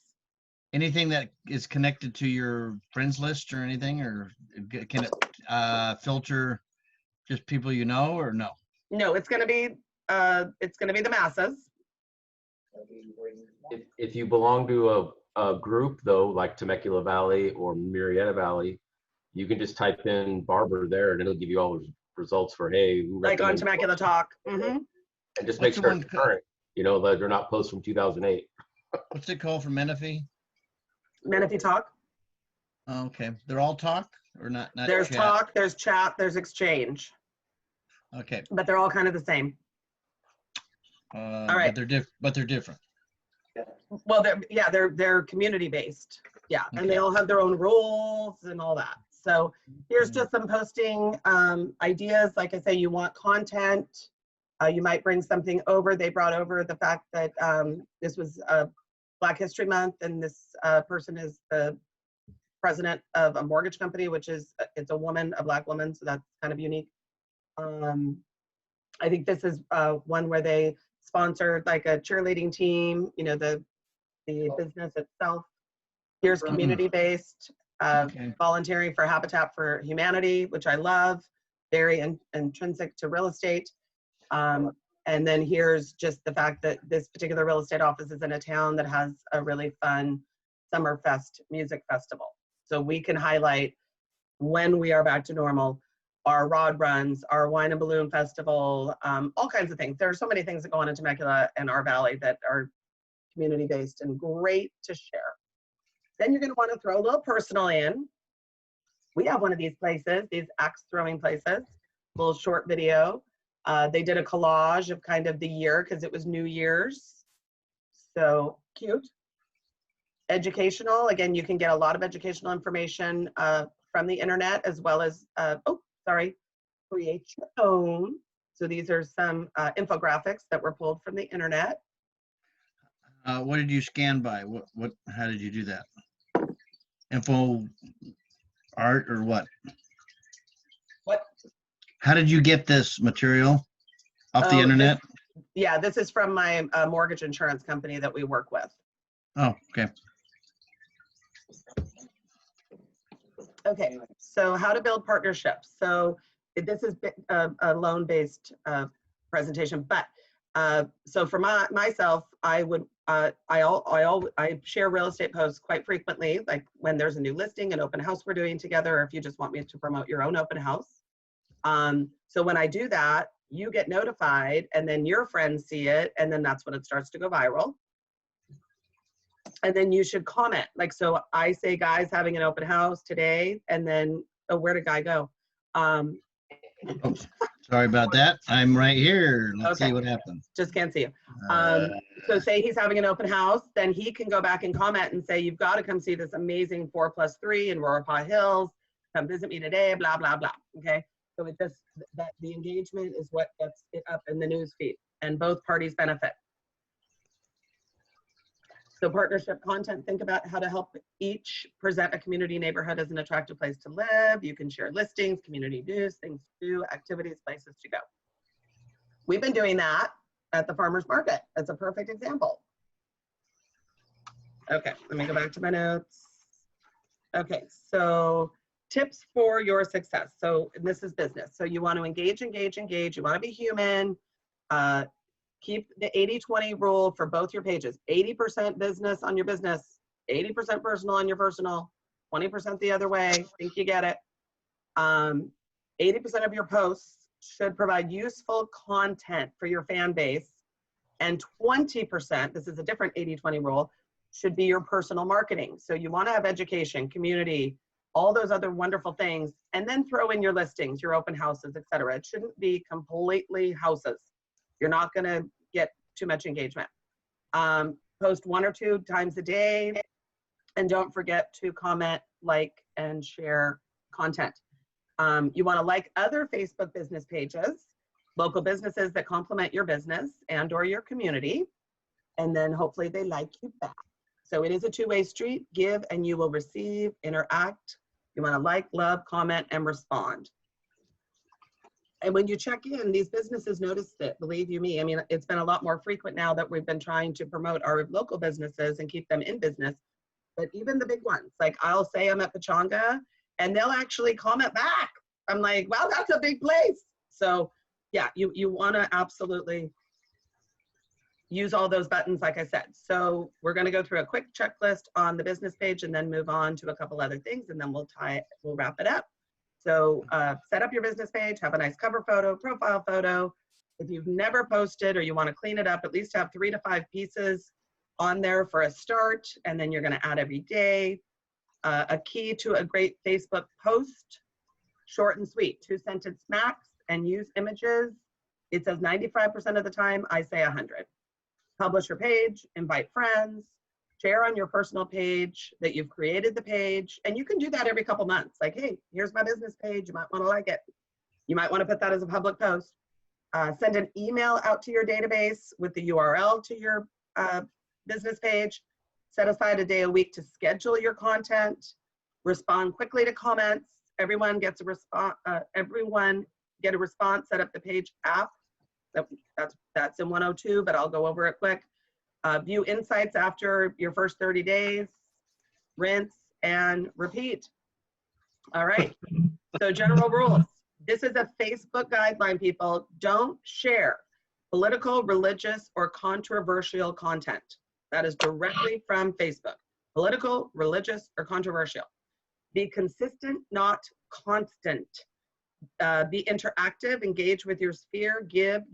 [SPEAKER 3] Anything that is connected to your friends list or anything, or can it filter just people you know, or no?
[SPEAKER 1] No, it's gonna be the masses.
[SPEAKER 2] If you belong to a group though, like Temecula Valley or Murrieta Valley, you can just type in barber there and it'll give you all the results for, hey, who
[SPEAKER 1] Like on
[SPEAKER 2] recommends
[SPEAKER 1] Temecula Talk.
[SPEAKER 2] and just make
[SPEAKER 3] What's the
[SPEAKER 2] sure
[SPEAKER 3] one
[SPEAKER 2] it's current, that they're not posts from 2008.
[SPEAKER 3] What's it called for Menifee?
[SPEAKER 1] Menifee Talk.
[SPEAKER 3] Oh, okay, they're all talk or not?
[SPEAKER 1] There's
[SPEAKER 3] chat?
[SPEAKER 1] talk, there's chat, there's exchange,
[SPEAKER 3] Okay.
[SPEAKER 1] but they're all kind of the same.
[SPEAKER 3] All
[SPEAKER 1] right.
[SPEAKER 3] But they're different.
[SPEAKER 1] Well, they're community based. Yeah, and they all have their own rules and all that. So here's just some posting ideas. Like I say, you want content. You might bring something over. They brought over the fact that this was Black History Month, and this person is the president of a mortgage company, which is it's a woman, a Black woman, so that's kind of unique. I think this is one where they sponsored like a cheerleading team. The business itself. Here's community-based volunteering for Habitat for Humanity, which I love, very intrinsic to real estate. And then here's just the fact that this particular real estate office is in a town that has a really fun Summerfest music festival. So we can highlight when we are back to normal, our rod runs, our wine and balloon festival, all kinds of things. There are so many things that go on in Temecula and our valley that are community-based and great to share. Then you're going to want to throw a little personal in. We have one of these places, these axe throwing places, little short video. They did a collage of kind of the year because it was New Year's. So cute. Educational, again, you can get a lot of educational information from the internet as well as, create your own. So these are some infographics that were pulled from the internet.
[SPEAKER 3] What did you scan by? How did you do that? Info art or what?
[SPEAKER 1] What?
[SPEAKER 3] How did you get this material off the internet?
[SPEAKER 1] This is from my mortgage insurance company that we work with.
[SPEAKER 3] Oh, okay.
[SPEAKER 1] Okay, so how to build partnerships. So this is a loan-based presentation, but so for myself, I share real estate posts quite frequently, like when there's a new listing, an open house we're doing together, or if you just want me to promote your own open house. So when I do that, you get notified, and then your friends see it, and then that's when it starts to go viral. And then you should comment. Like, so I say, guys, having an open house today, and then, oh, where'd a guy go?
[SPEAKER 3] Sorry about that. I'm right here. Let's see what happens.
[SPEAKER 1] Just can't see you. So say he's having an open house, then he can go back and comment and say, you've got to come see this amazing 4+3 in Rorpaw Hills. Come visit me today, blah, blah, blah. Okay. So it just, that the engagement is what gets it up in the news feed, and both parties benefit. So partnership content, think about how to help each present a community neighborhood as an attractive place to live. You can share listings, community news, things to do, activities, places to go. We've been doing that at the farmer's market. That's a perfect example. Okay, let me go back to my notes. Okay, so tips for your success. So this is business. So you want to engage. You want to be human. Keep the 80-20 rule for both your pages. 80% business on your business, 80% personal on your personal, 20% the other way. I think you get it. 80% of your posts should provide useful content for your fan base. And 20%, this is a different 80-20 rule, should be your personal marketing. So you want to have education, community, all those other wonderful things, and then throw in your listings, your open houses, etc. It shouldn't be completely houses. You're not going to get too much engagement. Post 1 or 2 times a day, and don't forget to comment, like, and share content. You want to like other Facebook business pages, local businesses that complement your business and or your community. and then hopefully they like you back. So it is a two-way street. Give and you will receive, interact. You want to like, love, comment, and respond. And when you check in, these businesses noticed it, believe you me. I mean, it's been a lot more frequent now that we've been trying to promote our local businesses and keep them in business. But even the big ones, like I'll say I'm at Pechanga and they'll actually comment back. I'm like, wow, that's a big place. So yeah, you want to absolutely use all those buttons, like I said. So we're going to go through a quick checklist on the business page and then move on to a couple other things, and then we'll wrap it up. So set up your business page, have a nice cover photo, profile photo. If you've never posted or you want to clean it up, at least have 3 to 5 pieces on there for a start, and then you're going to add every day. A key to a great Facebook post, short and sweet, 2-sentence max, and use images. It says 95% of the time, I say 100. Publish your page, invite friends, share on your personal page that you've created the page. And you can do that every couple months. Like, hey, here's my business page. You might want to like it. You might want to put that as a public post. Send an email out to your database with the URL to your business page. Set aside a day a week to schedule your content. Respond quickly to comments. Everyone gets a response. Everyone get a response. Set up the page app. That's in 102, but I'll go over it quick. View insights after your first 30 days. Rinse and repeat. All right. So general rules. This is a Facebook guideline, people. Don't share political, religious, or controversial content. That is directly from Facebook. Political, religious, or controversial. Be consistent, not constant. Be interactive, engage with your sphere, give,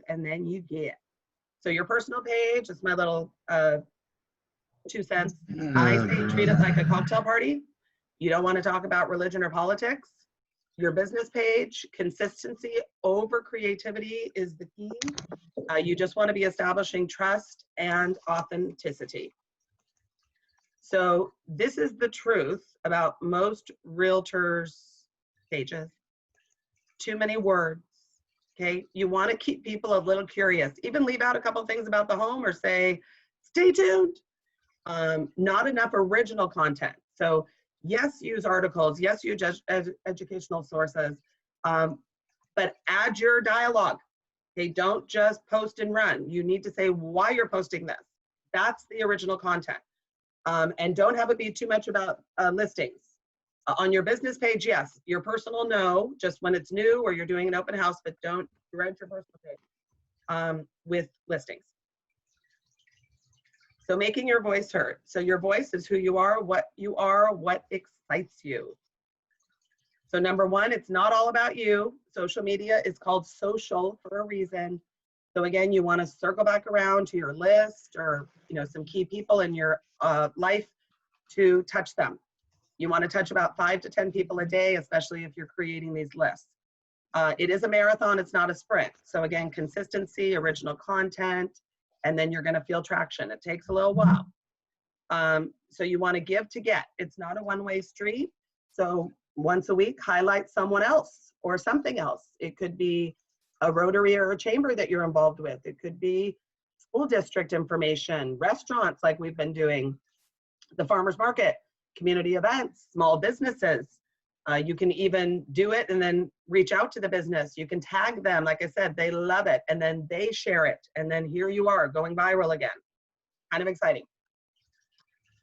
[SPEAKER 1] and then you get. So your personal page is my little 2 cents. I say treat it like a cocktail party. You don't want to talk about religion or politics. Your business page, consistency over creativity is the key. You just want to be establishing trust and authenticity. So this is the truth about most realtors' pages. Too many words, okay? You want to keep people a little curious. Even leave out a couple things about the home or say, stay tuned. Not enough original content. So yes, use articles. Yes, use educational sources. But add your dialogue. Okay, don't just post and run. You need to say why you're posting this. That's the original content. And don't have it be too much about listings. On your business page, yes. Your personal, no, just when it's new or you're doing an open house, but don't write your personal page with listings. So making your voice heard. So your voice is who you are, what excites you. So number one, it's not all about you. Social media is called social for a reason. So again, you want to circle back around to your list or some key people in your life to touch them. You want to touch about 5 to 10 people a day, especially if you're creating these lists. It is a marathon, it's not a sprint. So again, consistency, original content, and then you're going to feel traction. It takes a little while. So you want to give to get. It's not a one-way street. So once a week, highlight someone else or something else. It could be a Rotary or a chamber that you're involved with. It could be school district information, restaurants like we've been doing, the farmers market, community events, small businesses. You can even do it and then reach out to the business. You can tag them. Like I said, they love it. And then they share it. And then here you are going viral again. Kind of exciting.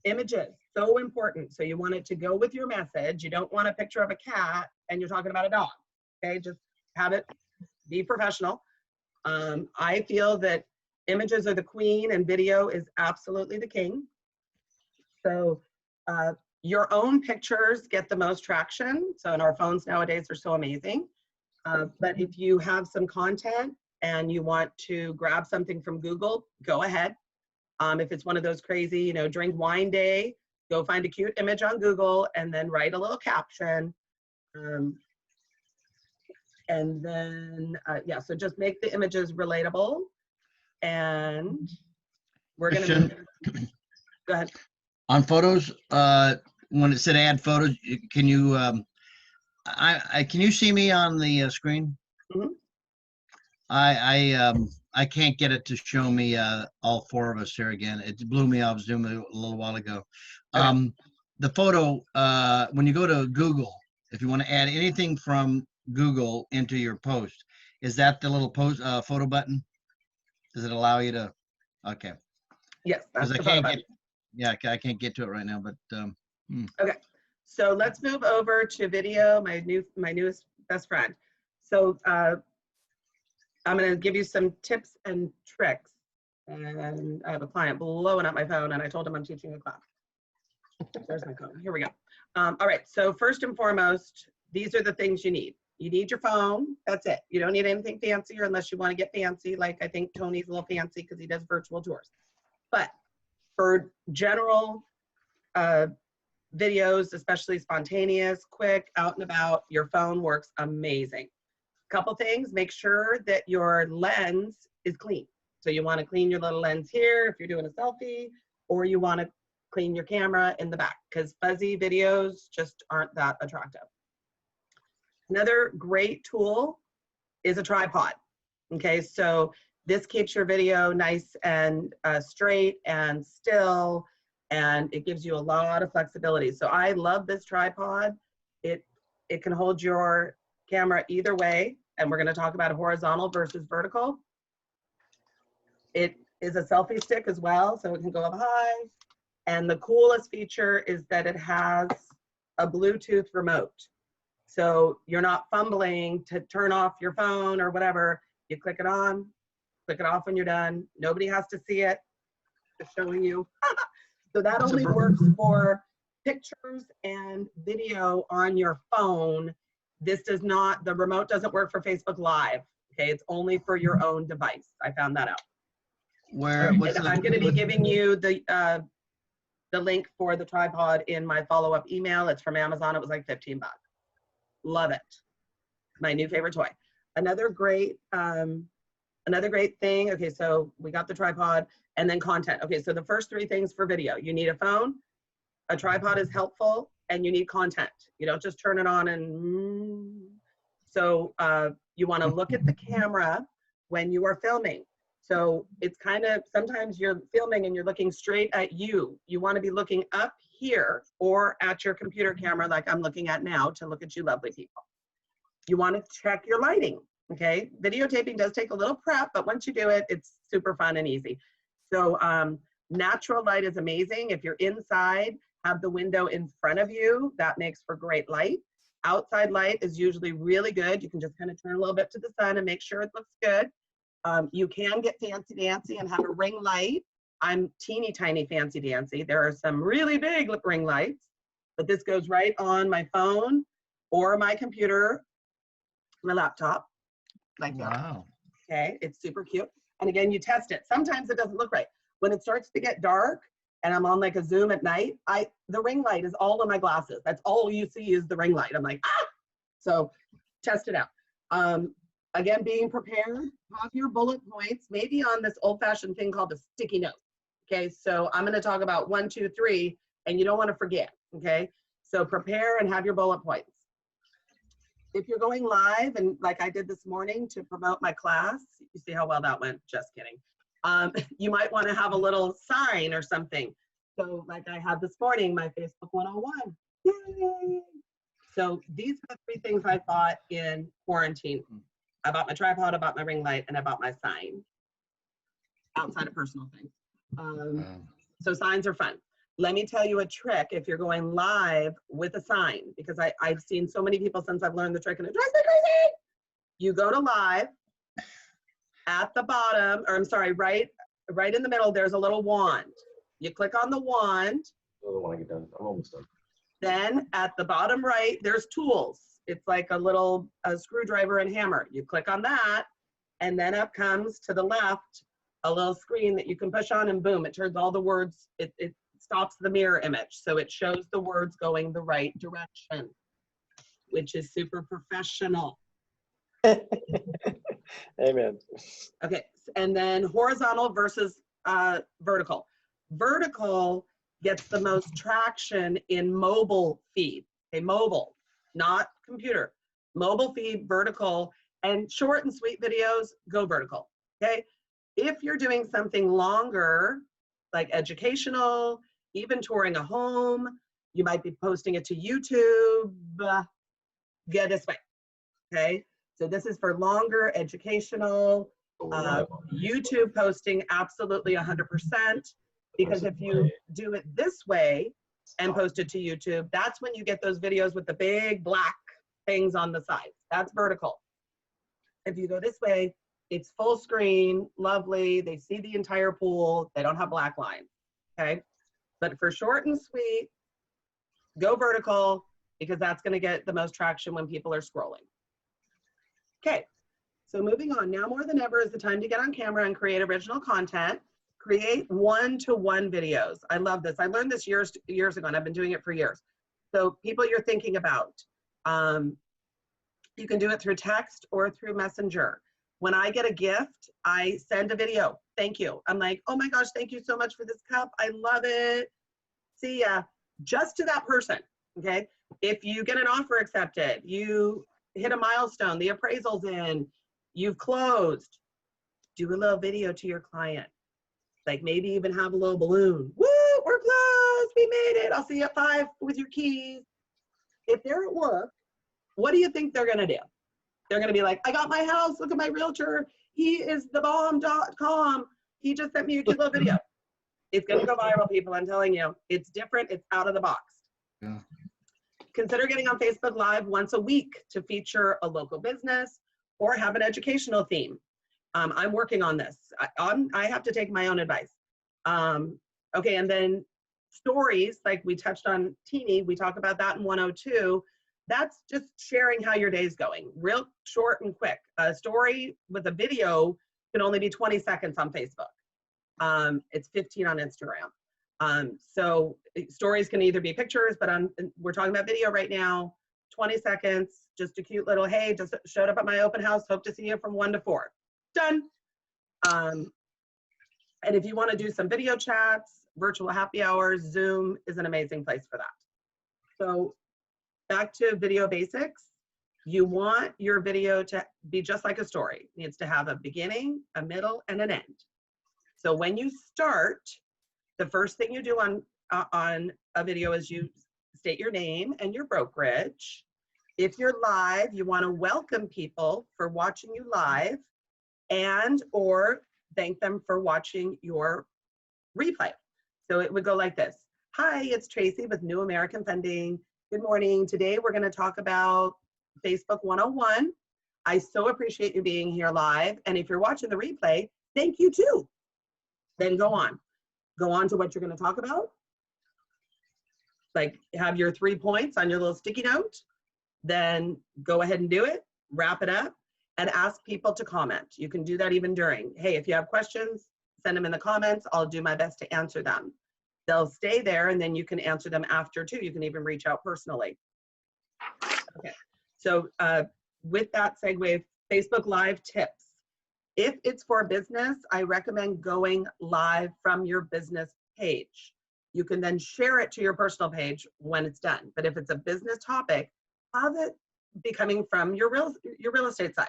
[SPEAKER 1] Images, so important. So you want it to go with your message. You don't want a picture of a cat and you're talking about a dog. Okay, just have it be professional. I feel that images are the queen and video is absolutely the king. So your own pictures get the most traction. So in our phones nowadays are so amazing. But if you have some content and you want to grab something from Google, go ahead. If it's one of those crazy, drink wine day, go find a cute image on Google and then write a little caption. And then, yeah, so just make the images relatable. And we're going to, go ahead.
[SPEAKER 3] On photos, when it said add photos, can you, can you see me on the screen?
[SPEAKER 1] Mm-hmm.
[SPEAKER 3] I I can't get it to show me all four of us here again. It blew me off Zoom a little while ago. The photo, when you go to Google, if you want to add anything from Google into your post, is that the little post photo button? Does it allow you to? Okay.
[SPEAKER 1] Yes, that's
[SPEAKER 3] Because I
[SPEAKER 1] the photo
[SPEAKER 3] can't
[SPEAKER 1] button.
[SPEAKER 3] get. Yeah, I can't get to it right now. But
[SPEAKER 1] Okay, so let's move over to video, my newest best friend. So I'm going to give you some tips and tricks. And I have a client blowing up my phone, and I told him I'm teaching a class. There's my phone. Here we go. All right, so first and foremost, these are the things you need. You need your phone. That's it. You don't need anything fancier unless you want to get fancy. Like I think Tony's a little fancy because he does virtual tours. But for general videos, especially spontaneous, quick, out and about, your phone works amazing. Couple things, make sure that your lens is clean. So you want to clean your little lens here if you're doing a selfie, or you want to clean your camera in the back because fuzzy videos just aren't that attractive. Another great tool is a tripod. Okay, so this keeps your video nice and straight and still, and it gives you a lot of flexibility. So I love this tripod. It can hold your camera either way, and we're going to talk about horizontal versus vertical. It is a selfie stick as well, so it can go up high. And the coolest feature is that it has a Bluetooth remote. So you're not fumbling to turn off your phone or whatever. You click it on, click it off when you're done. Nobody has to see it. Just showing you. So that only works for pictures and video on your phone. This does not, the remote doesn't work for Facebook Live. Okay, it's only for your own device. I found that out.
[SPEAKER 3] where?
[SPEAKER 1] And I'm going to be giving you the link for the tripod in my follow-up email. It's from Amazon. It was like 15 bucks. Love it. My new favorite toy. Another great thing. Okay, so we got the tripod and then content. Okay, so the first three things for video: you need a phone, a tripod is helpful, and you need content. You don't just turn it on and so you want to look at the camera when you are filming. So it's kind of, sometimes you're filming and you're looking straight at you. You want to be looking up here or at your computer camera like I'm looking at now to look at you lovely people. You want to check your lighting, okay? Videotaping does take a little prep, but once you do it, it's super fun and easy. So natural light is amazing. If you're inside, have the window in front of you. That makes for great light. Outside light is usually really good. You can just kind of turn a little bit to the sun and make sure it looks good. You can get fancy dancy and have a ring light. I'm teeny tiny fancy dancy. There are some really big ring lights, but this goes right on my phone or my computer, my laptop, like that.
[SPEAKER 3] Wow.
[SPEAKER 1] Okay, it's super cute. And again, you test it. Sometimes it doesn't look right. When it starts to get dark and I'm on like a Zoom at night, the ring light is all in my glasses. That's all you see is the ring light. I'm like, ah! So test it out. Again, being prepared, have your bullet points, maybe on this old-fashioned thing called a sticky note. Okay, so I'm going to talk about 1, 2, 3, and you don't want to forget. Okay, so prepare and have your bullet points. If you're going live, and like I did this morning to promote my class, you see how well that went? Just kidding. You might want to have a little sign or something. So like I had this morning, my Facebook 101. Yay! So these are the 3 things I bought in quarantine. I bought my tripod, I bought my ring light, and I bought my sign. Outside of personal things. So signs are fun. Let me tell you a trick if you're going live with a sign, because I've seen so many people since I've learned the trick and it drives me crazy. You go to live, at the bottom, or I'm sorry, right in the middle, there's a little wand. You click on the wand.
[SPEAKER 2] I want to get done. I'm almost done.
[SPEAKER 1] Then at the bottom right, there's tools. It's like a screwdriver and hammer. You click on that, and then up comes to the left a little screen that you can push on, and boom, it turns all the words, it stops the mirror image. So it shows the words going the right direction, which is super professional.
[SPEAKER 4] Amen.
[SPEAKER 1] Okay, and then horizontal versus vertical. Vertical gets the most traction in mobile feed. Okay, mobile, not computer. Mobile feed, vertical, and short and sweet videos go vertical. Okay, If you're doing something longer, like educational, even touring a home, you might be posting it to YouTube. Go this way, okay? So this is for longer educational, YouTube posting, absolutely 100%, because if you do it this way and post it to YouTube, that's when you get those videos with the big black things on the sides. That's vertical. If you go this way, it's full screen, lovely. They see the entire pool. They don't have black lines, okay? But for short and sweet, go vertical, because that's going to get the most traction when people are scrolling. Okay, so moving on. Now more than ever is the time to get on camera and create original content. Create one-to-one videos. I love this. I learned this years ago, and I've been doing it for years. So people you're thinking about, you can do it through text or through Messenger. When I get a gift, I send a video. Thank you. I'm like, oh my gosh, thank you so much for this cup. I love it. See ya. Just to that person, okay? If you get an offer accepted, you hit a milestone, the appraisal's in, you've closed, do a little video to your client. Like maybe even have a little balloon. Woo, we're closed, we made it. I'll see you at 5 with your keys. If they're at work, what do you think they're gonna do? They're gonna be like, I got my house, look at my realtor. He is the bomb.com. He just sent me a cute little video. It's gonna go viral, people, I'm telling you. It's different, it's out of the box.
[SPEAKER 3] Yeah.
[SPEAKER 1] Consider getting on Facebook Live once a week to feature a local business or have an educational theme. I'm working on this. I have to take my own advice. Okay, and then stories, like we touched on Teeny, we talk about that in 102. That's just sharing how your day's going. Real short and quick. A story with a video can only be 20 seconds on Facebook. It's 15 on Instagram. So stories can either be pictures, but we're talking about video right now. 20 seconds, just a cute little, hey, just showed up at my open house, hope to see you from 1 to 4. Done. And if you want to do some video chats, virtual happy hours, Zoom is an amazing place for that. So back to video basics. You want your video to be just like a story. It needs to have a beginning, a middle, and an end. So when you start, the first thing you do on a video is you state your name and your brokerage. If you're live, you want to welcome people for watching you live and or thank them for watching your replay. So it would go like this. Hi, it's Tracy with New American Funding. Good morning. Today we're going to talk about Facebook 101. I so appreciate you being here live. And if you're watching the replay, thank you too. Then go on. Go on to what you're going to talk about. Like have your 3 points on your little sticky note. Then go ahead and do it. Wrap it up and ask people to comment. You can do that even during. Hey, if you have questions, send them in the comments. I'll do my best to answer them. They'll stay there and then you can answer them after too. You can even reach out personally. Okay, so with that segue, Facebook Live tips. If it's for business, I recommend going live from your business page. You can then share it to your personal page when it's done. But if it's a business topic, have it be coming from your real estate side.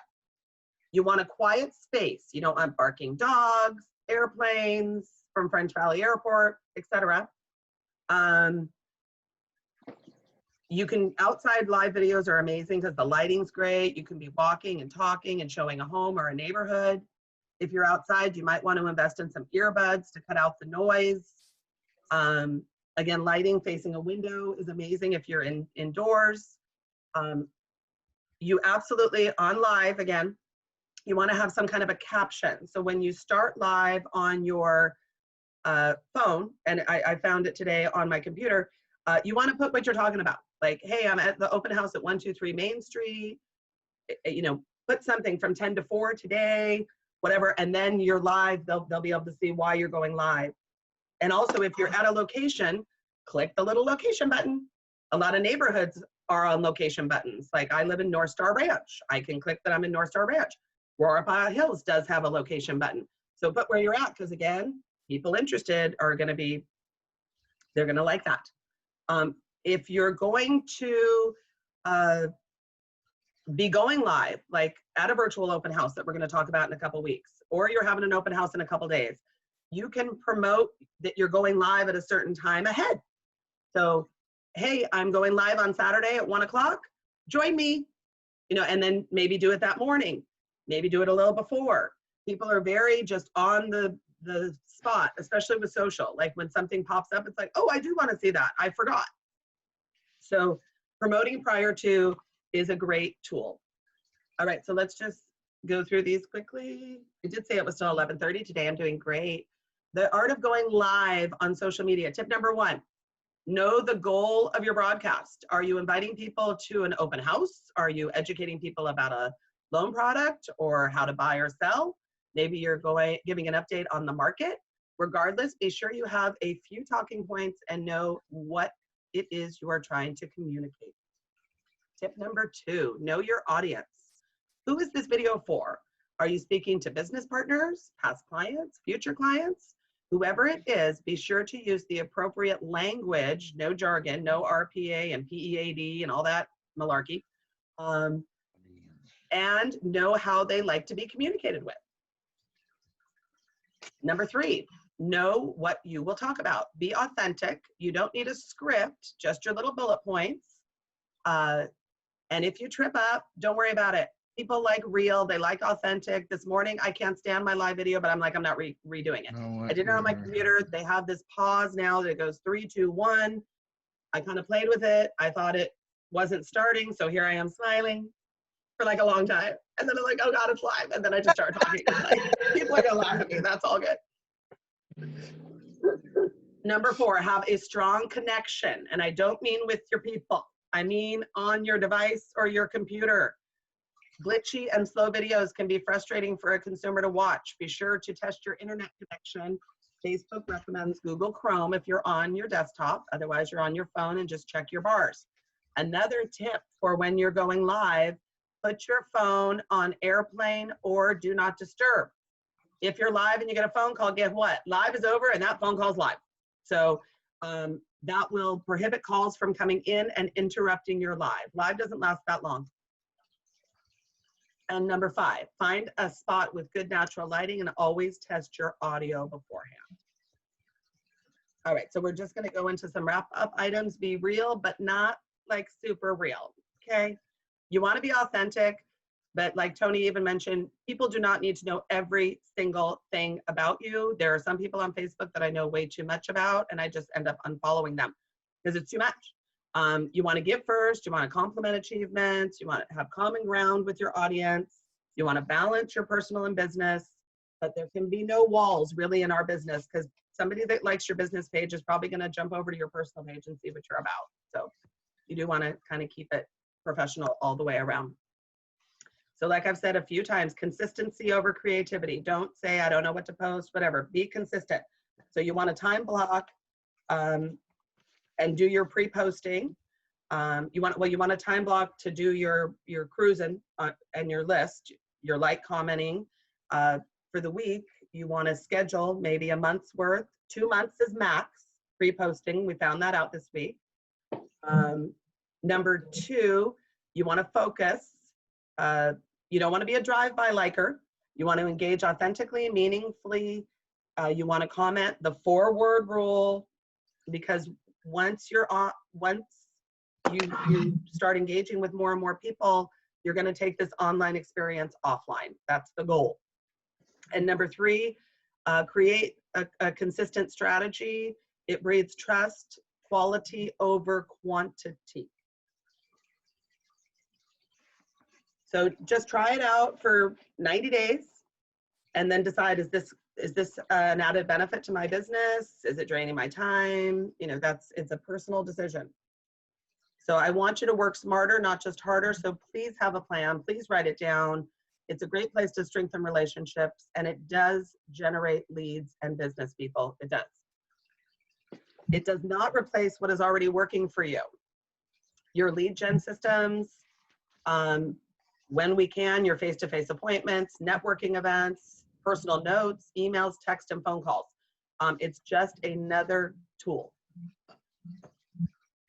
[SPEAKER 1] You want a quiet space. You don't want barking dogs, airplanes from French Valley Airport, etc. You can, outside live videos are amazing because the lighting's great. You can be walking and talking and showing a home or a neighborhood. If you're outside, you might want to invest in some earbuds to cut out the noise. Again, lighting facing a window is amazing if you're indoors. You absolutely, on live, again, you want to have some kind of a caption. So when you start live on your phone, and I found it today on my computer, you want to put what you're talking about. Like, hey, I'm at the open house at 123 Main Street. You know, put something from 10 to 4 today, whatever, and then you're live. They'll be able to see why you're going live. And also, if you're at a location, click the little location button. A lot of neighborhoods are on location buttons. Like I live in North Star Ranch. I can click that I'm in North Star Ranch. Aurora Hills does have a location button. So put where you're at, because again, people interested are going to be, they're going to like that. If you're going to be going live, like at a virtual open house that we're going to talk about in a couple weeks, or you're having an open house in a couple days, you can promote that you're going live at a certain time ahead. So, hey, I'm going live on Saturday at 1 o'clock. Join me, you know, and then maybe do it that morning. Maybe do it a little before. People are very just on the spot, especially with social. Like when something pops up, it's like, oh, I do want to see that. I forgot. So promoting prior to is a great tool. All right, so let's just go through these quickly. I did say it was still 11:30 today. I'm doing great. The art of going live on social media. Tip number 1, know the goal of your broadcast. Are you inviting people to an open house? Are you educating people about a loan product or how to buy or sell? Maybe you're giving an update on the market. Regardless, be sure you have a few talking points and know what it is you are trying to communicate. Tip number 2, know your audience. Who is this video for? Are you speaking to business partners, past clients, future clients? Whoever it is, be sure to use the appropriate language, no jargon, no RPA and PEAD and all that malarkey, and know how they like to be communicated with. Number 3, know what you will talk about. Be authentic. You don't need a script, just your little bullet points. And if you trip up, don't worry about it. People like real, they like authentic. This morning, I can't stand my live video, but I'm like, I'm not redoing it. I did it on my computer. They have this pause now that goes 3, 2, 1. I kind of played with it. I thought it wasn't starting, so here I am smiling for like a long time. And then I'm like, oh God, it's live. And then I just start talking. Like, people are gonna laugh at me. That's all good. Number 4, have a strong connection. And I don't mean with your people. I mean on your device or your computer. Glitchy and slow videos can be frustrating for a consumer to watch. Be sure to test your internet connection. Facebook recommends Google Chrome if you're on your desktop. Otherwise, you're on your phone and just check your bars. Another tip for when you're going live, put your phone on airplane or do not disturb. If you're live and you get a phone call, guess what? Live is over and that phone call is live. So that will prohibit calls from coming in and interrupting your live. Live doesn't last that long. And number 5, find a spot with good natural lighting and always test your audio beforehand. All right, so we're just gonna go into some wrap up items. Be real, but not like super real, okay? You wanna be authentic, but like Tony even mentioned, people do not need to know every single thing about you. There are some people on Facebook that I know way too much about and I just end up unfollowing them because it's too much. You want to give first, you want to compliment achievements, you want to have common ground with your audience, you want to balance your personal and business, but there can be no walls really in our business because somebody that likes your business page is probably going to jump over to your personal page and see what you're about. So you do want to kind of keep it professional all the way around. So like I've said a few times, consistency over creativity. Don't say, I don't know what to post, whatever. Be consistent. So you want a time block and do your pre-posting. You want a time block to do your cruising and your list, your like commenting. For the week, you want to schedule maybe a month's worth. 2 months is max pre-posting. We found that out this week. Number 2, you want to focus. You don't want to be a drive-by liker. You want to engage authentically, meaningfully. You want to comment the 4-word rule, because once you start engaging with more and more people, you're going to take this online experience offline. That's the goal. And number 3, create a consistent strategy. It breeds trust, quality over quantity. So just try it out for 90 days and then decide, is this an added benefit to my business? Is it draining my time? You know, it's a personal decision. So I want you to work smarter, not just harder. So please have a plan. Please write it down. It's a great place to strengthen relationships, and it does generate leads and business people. It does. It does not replace what is already working for you. Your lead gen systems, when we can, your face-to-face appointments, networking events, personal notes, emails, text, and phone calls. It's just another tool.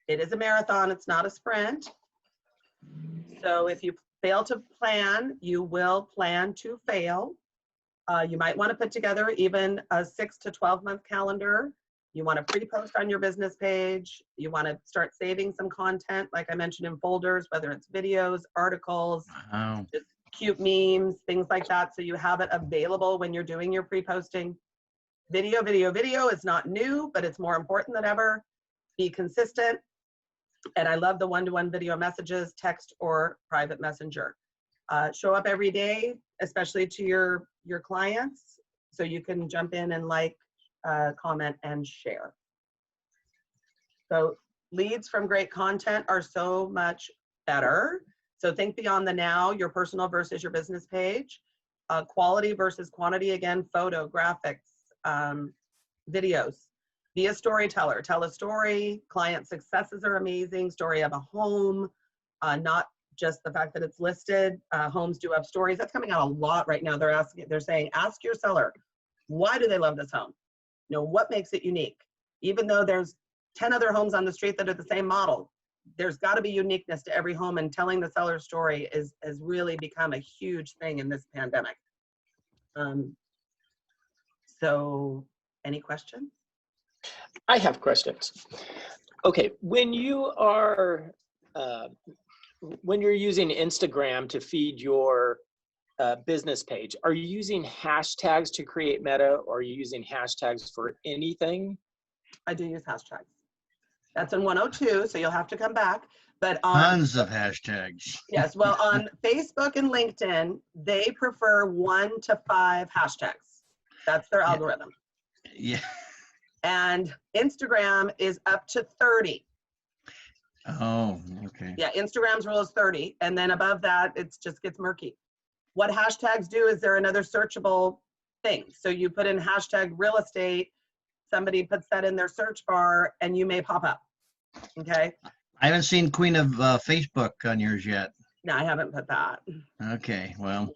[SPEAKER 1] It is a marathon, it's not a sprint. So if you fail to plan, you will plan to fail. You might want to put together even a 6 to 12 month calendar. You want to pre-post on your business page. You want to start saving some content, like I mentioned, in folders, whether it's videos, articles, just cute memes, things like that. So you have it available when you're doing your pre-posting. Video is not new, but it's more important than ever. Be consistent. And I love the one-to-one video messages, text or private messenger. Show up every day, especially to your clients, so you can jump in and like, comment, and share. So leads from great content are so much better. So think beyond the now, your personal versus your business page. Quality versus quantity, again, photo, graphics, videos. Be a storyteller. Tell a story. Client successes are amazing. Story of a home, not just the fact that it's listed. Homes do have stories. That's coming out a lot right now. They're saying, ask your seller, why do they love this home? You know, what makes it unique? Even though there's 10 other homes on the street that are the same model, there's got to be uniqueness to every home, and telling the seller's story has really become a huge thing in this pandemic. So any questions?
[SPEAKER 4] I have questions. Okay, when you are when you're using Instagram to feed your business page, are you using hashtags to create meta, or are you using hashtags for anything?
[SPEAKER 1] I do use hashtags. That's in 102, so you'll have to come back. But
[SPEAKER 3] Tons of hashtags.
[SPEAKER 1] Yes, well, on Facebook and LinkedIn, they prefer 1 to 5 hashtags. That's their algorithm.
[SPEAKER 3] Yeah.
[SPEAKER 1] And Instagram is up to 30.
[SPEAKER 3] Oh, okay.
[SPEAKER 1] Yeah, Instagram's rule is 30, and then above that, it just gets murky. What hashtags do is they're another searchable thing. So you put in hashtag real estate, somebody puts that in their search bar, and you may pop up. Okay.
[SPEAKER 3] I haven't seen Queen of Facebook on yours yet.
[SPEAKER 1] No, I haven't put that.
[SPEAKER 3] Okay, well.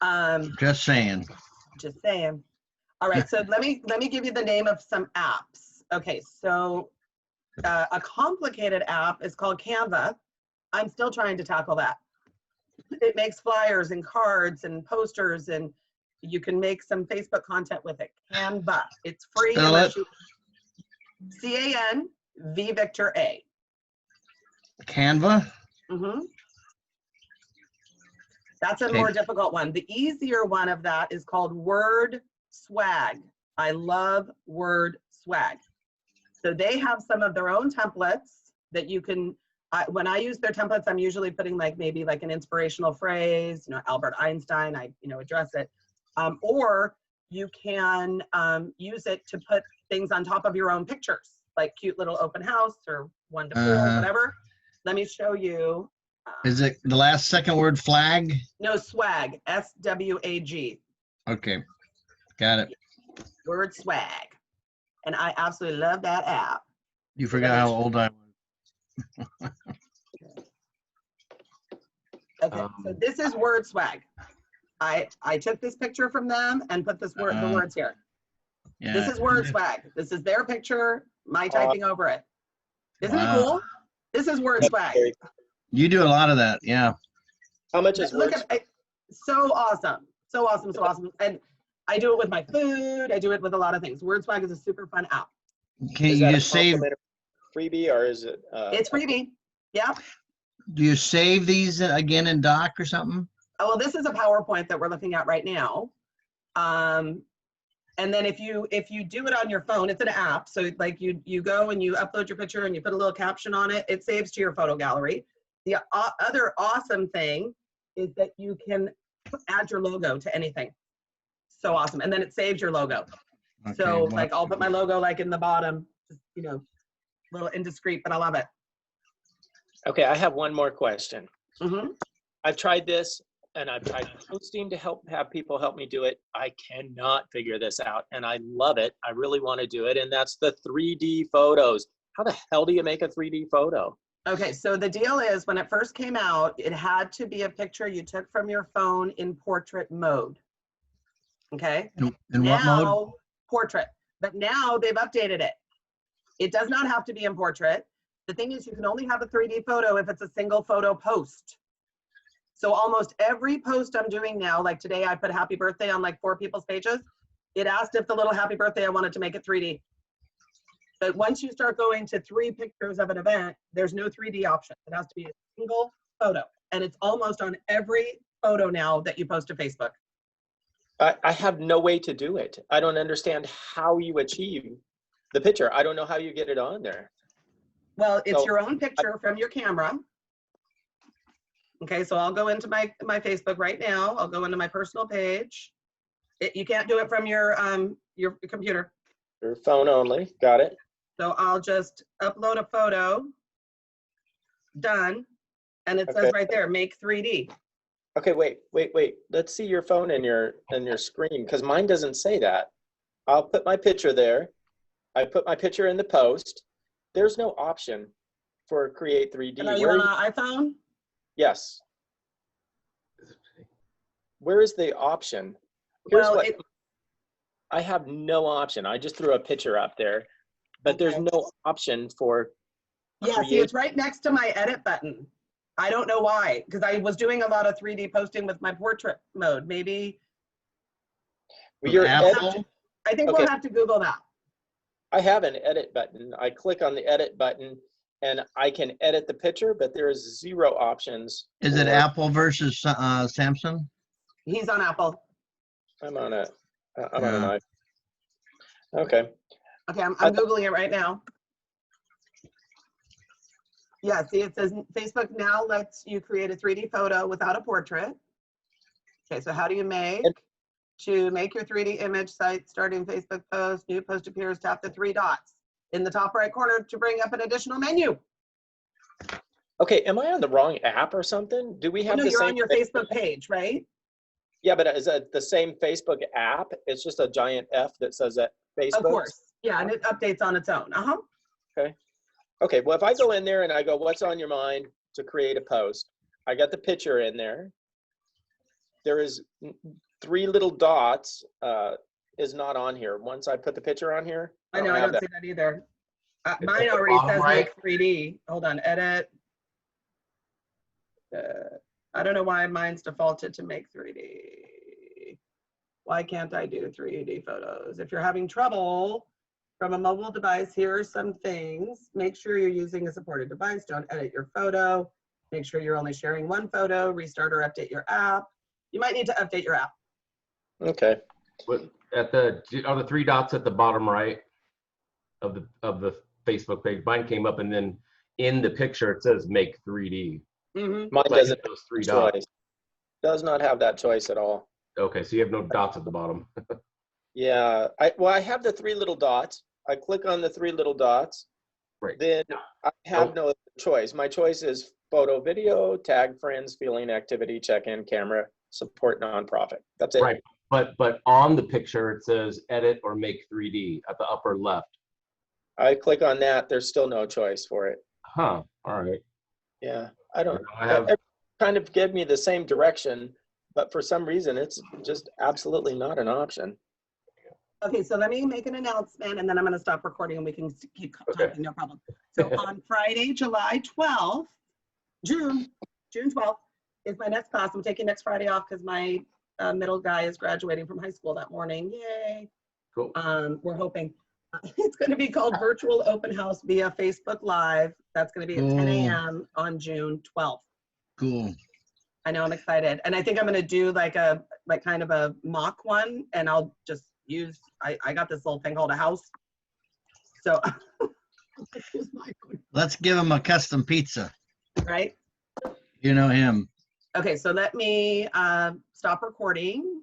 [SPEAKER 1] Okay.
[SPEAKER 3] Just saying.
[SPEAKER 1] Just saying. All right, so let me give you the name of some apps. Okay, so a complicated app is called Canva. I'm still trying to tackle that. It makes flyers and cards and posters, and you can make some Facebook content with it. Canva. It's free.
[SPEAKER 3] Spell it.
[SPEAKER 1] C-A-N-V Victor A.
[SPEAKER 3] Canva?
[SPEAKER 1] Mm-hmm. That's a more difficult one. The easier one of that is called Word Swag. I love Word Swag. So they have some of their own templates that you can, when I use their templates, I'm usually putting maybe an inspirational phrase, Albert Einstein, I address it. Or you can use it to put things on top of your own pictures, like cute little open house or 1 to 4, whatever. Let me show you.
[SPEAKER 3] Is it the second word flag?
[SPEAKER 1] No, swag, S-W-A-G.
[SPEAKER 3] Okay, got it.
[SPEAKER 1] Word Swag. And I absolutely love that app.
[SPEAKER 3] You forgot how old I was.
[SPEAKER 1] Okay, so this is Word Swag. I took this picture from them and put the words here.
[SPEAKER 3] Yeah.
[SPEAKER 1] This is Word Swag. This is their picture, my typing over it. Isn't it cool? This is Word Swag.
[SPEAKER 3] You do a lot of that, yeah.
[SPEAKER 4] How much is
[SPEAKER 1] Look at so awesome. So awesome, so awesome. And I do it with my food. I do it with a lot of things. Word Swag is a super fun app.
[SPEAKER 3] Can you just save
[SPEAKER 4] freebie, or is it
[SPEAKER 1] it's freebie. Yeah.
[SPEAKER 3] Do you save these again in Doc or something?
[SPEAKER 1] Oh, well, this is a PowerPoint that we're looking at right now. And then if you do it on your phone, it's an app. So you go and you upload your picture and you put a little caption on it. It saves to your photo gallery. The other awesome thing is that you can add your logo to anything. So awesome. And then it saves your logo. Okay, so I'll put my logo in the bottom, just, little indiscreet, but I love it.
[SPEAKER 4] Okay, I have one more question.
[SPEAKER 1] Mm-hmm.
[SPEAKER 4] I've tried this and I've tried posting to have people help me do it. I cannot figure this out, and I love it. I really want to do it, and that's the 3D photos. How the hell do you make a 3D photo?
[SPEAKER 1] Okay, so the deal is, when it first came out, it had to be a picture you took from your phone in portrait mode. Okay?
[SPEAKER 3] In what mode?
[SPEAKER 1] Portrait. But now they've updated it. It does not have to be in portrait. The thing is, you can only have a 3D photo if it's a single photo post. So almost every post I'm doing now, like today I put happy birthday on like 4 people's pages. It asked if the little happy birthday, I wanted to make it 3D. But once you start going to 3 pictures of an event, there's no 3D option. It has to be a single photo. And it's almost on every photo now that you post to Facebook.
[SPEAKER 4] I have no way to do it. I don't understand how you achieve the picture. I don't know how you get it on there.
[SPEAKER 1] Well, it's
[SPEAKER 4] So,
[SPEAKER 1] your own picture from your camera. Okay, so I'll go into my Facebook right now. I'll go into my personal page. You can't do it from your computer.
[SPEAKER 4] Your phone only. Got it.
[SPEAKER 1] So I'll just upload a photo. Done. And it says
[SPEAKER 4] Okay.
[SPEAKER 1] right there, make 3D.
[SPEAKER 4] Okay, wait. Let's see your phone and your screen, because mine doesn't say that. I'll put my picture there. I put my picture in the post. There's no option for create 3D.
[SPEAKER 1] And are you on an iPhone?
[SPEAKER 4] Yes. Where is the option? Here's
[SPEAKER 1] Well,
[SPEAKER 4] what I have no option. I just threw a picture up there, but there's
[SPEAKER 1] Okay.
[SPEAKER 4] no option for
[SPEAKER 1] Yeah, see, it's right next to my edit button. I don't know why, because I was doing a lot of 3D posting with my portrait mode. Maybe,
[SPEAKER 4] your
[SPEAKER 3] Apple?
[SPEAKER 1] I think
[SPEAKER 4] Okay.
[SPEAKER 1] we'll have to Google that.
[SPEAKER 4] I have an edit button. I click on the edit button and I can edit the picture, but there is 0 options.
[SPEAKER 3] Is it
[SPEAKER 4] for-
[SPEAKER 3] Apple versus Samsung?
[SPEAKER 1] He's on Apple.
[SPEAKER 4] I'm on an
[SPEAKER 3] Yeah.
[SPEAKER 4] iPhone. Okay.
[SPEAKER 1] Okay, I'm Googling it right now. Yeah, see, it says Facebook now lets you create a 3D photo without a portrait. Okay, so how do you make? To make your 3D image site, starting Facebook post, new post appears, tap the 3 dots in the top right corner to bring up an additional menu.
[SPEAKER 4] Okay, am I on the wrong app or something? Do we have
[SPEAKER 1] No,
[SPEAKER 4] the
[SPEAKER 1] you're
[SPEAKER 4] same
[SPEAKER 1] on your Facebook page, right?
[SPEAKER 4] Yeah, but is it the same Facebook app? It's just a giant F that says that Facebook?
[SPEAKER 1] Of course. Yeah, and it updates on its own.
[SPEAKER 4] Okay, well, if I go in there and I go, what's on your mind to create a post? I got the picture in there. There is 3 little dots is not on here. Once I put the picture on here,
[SPEAKER 1] I know, I
[SPEAKER 4] have
[SPEAKER 1] don't see that either.
[SPEAKER 2] It's
[SPEAKER 1] Mine
[SPEAKER 2] at the
[SPEAKER 1] already
[SPEAKER 2] bottom
[SPEAKER 1] says
[SPEAKER 2] right.
[SPEAKER 1] make 3D. Hold on, edit. I don't know why mine's defaulted to make 3D. Why can't I do 3D photos? If you're having trouble from a mobile device, here are some things. Make sure you're using a supported device. Don't edit your photo. Make sure you're only sharing 1 photo. Restart or update your app. You might need to update your app.
[SPEAKER 4] Okay.
[SPEAKER 2] Are the 3 dots at the bottom right of the Facebook page? Mine came up, and then in the picture it says make 3D.
[SPEAKER 1] Mm-hmm.
[SPEAKER 4] Mine
[SPEAKER 2] So I hit
[SPEAKER 4] doesn't
[SPEAKER 2] those 3
[SPEAKER 4] have that
[SPEAKER 2] dots.
[SPEAKER 4] choice. Does not have that choice at all.
[SPEAKER 2] Okay, so you have no dots at the bottom.
[SPEAKER 4] Yeah, I have the 3 little dots. I click on the 3 little dots.
[SPEAKER 2] Right.
[SPEAKER 4] Then I have no choice. My choice is photo, video, tag friends, feeling, activity, check-in, camera, support nonprofit. That's it.
[SPEAKER 2] Right, but on the picture it says edit or make 3D at the upper left.
[SPEAKER 4] I click on that. There's still no choice for it.
[SPEAKER 2] Huh. All right.
[SPEAKER 4] Yeah, I don't.
[SPEAKER 2] I have.
[SPEAKER 4] It kind of give me the same direction, but for some reason it's just absolutely not an option.
[SPEAKER 1] Okay, so let me make an announcement and then I'm going to stop recording and we can keep talking, no problem. So on Friday, July 12th, June 12th is my next class. I'm taking next Friday off because my middle guy is graduating from high school that morning. Yay.
[SPEAKER 2] Cool.
[SPEAKER 1] We're hoping. It's going to be called Virtual Open House via Facebook Live. That's going to be at 10 a.m. on June 12th.
[SPEAKER 3] Cool.
[SPEAKER 1] I know, I'm excited. And I think I'm going to do like kind of a mock one and I'll just use, I got this little thing called a house. So
[SPEAKER 3] Let's give him a custom pizza.
[SPEAKER 1] right?
[SPEAKER 3] You know him.
[SPEAKER 1] Okay, so let me stop recording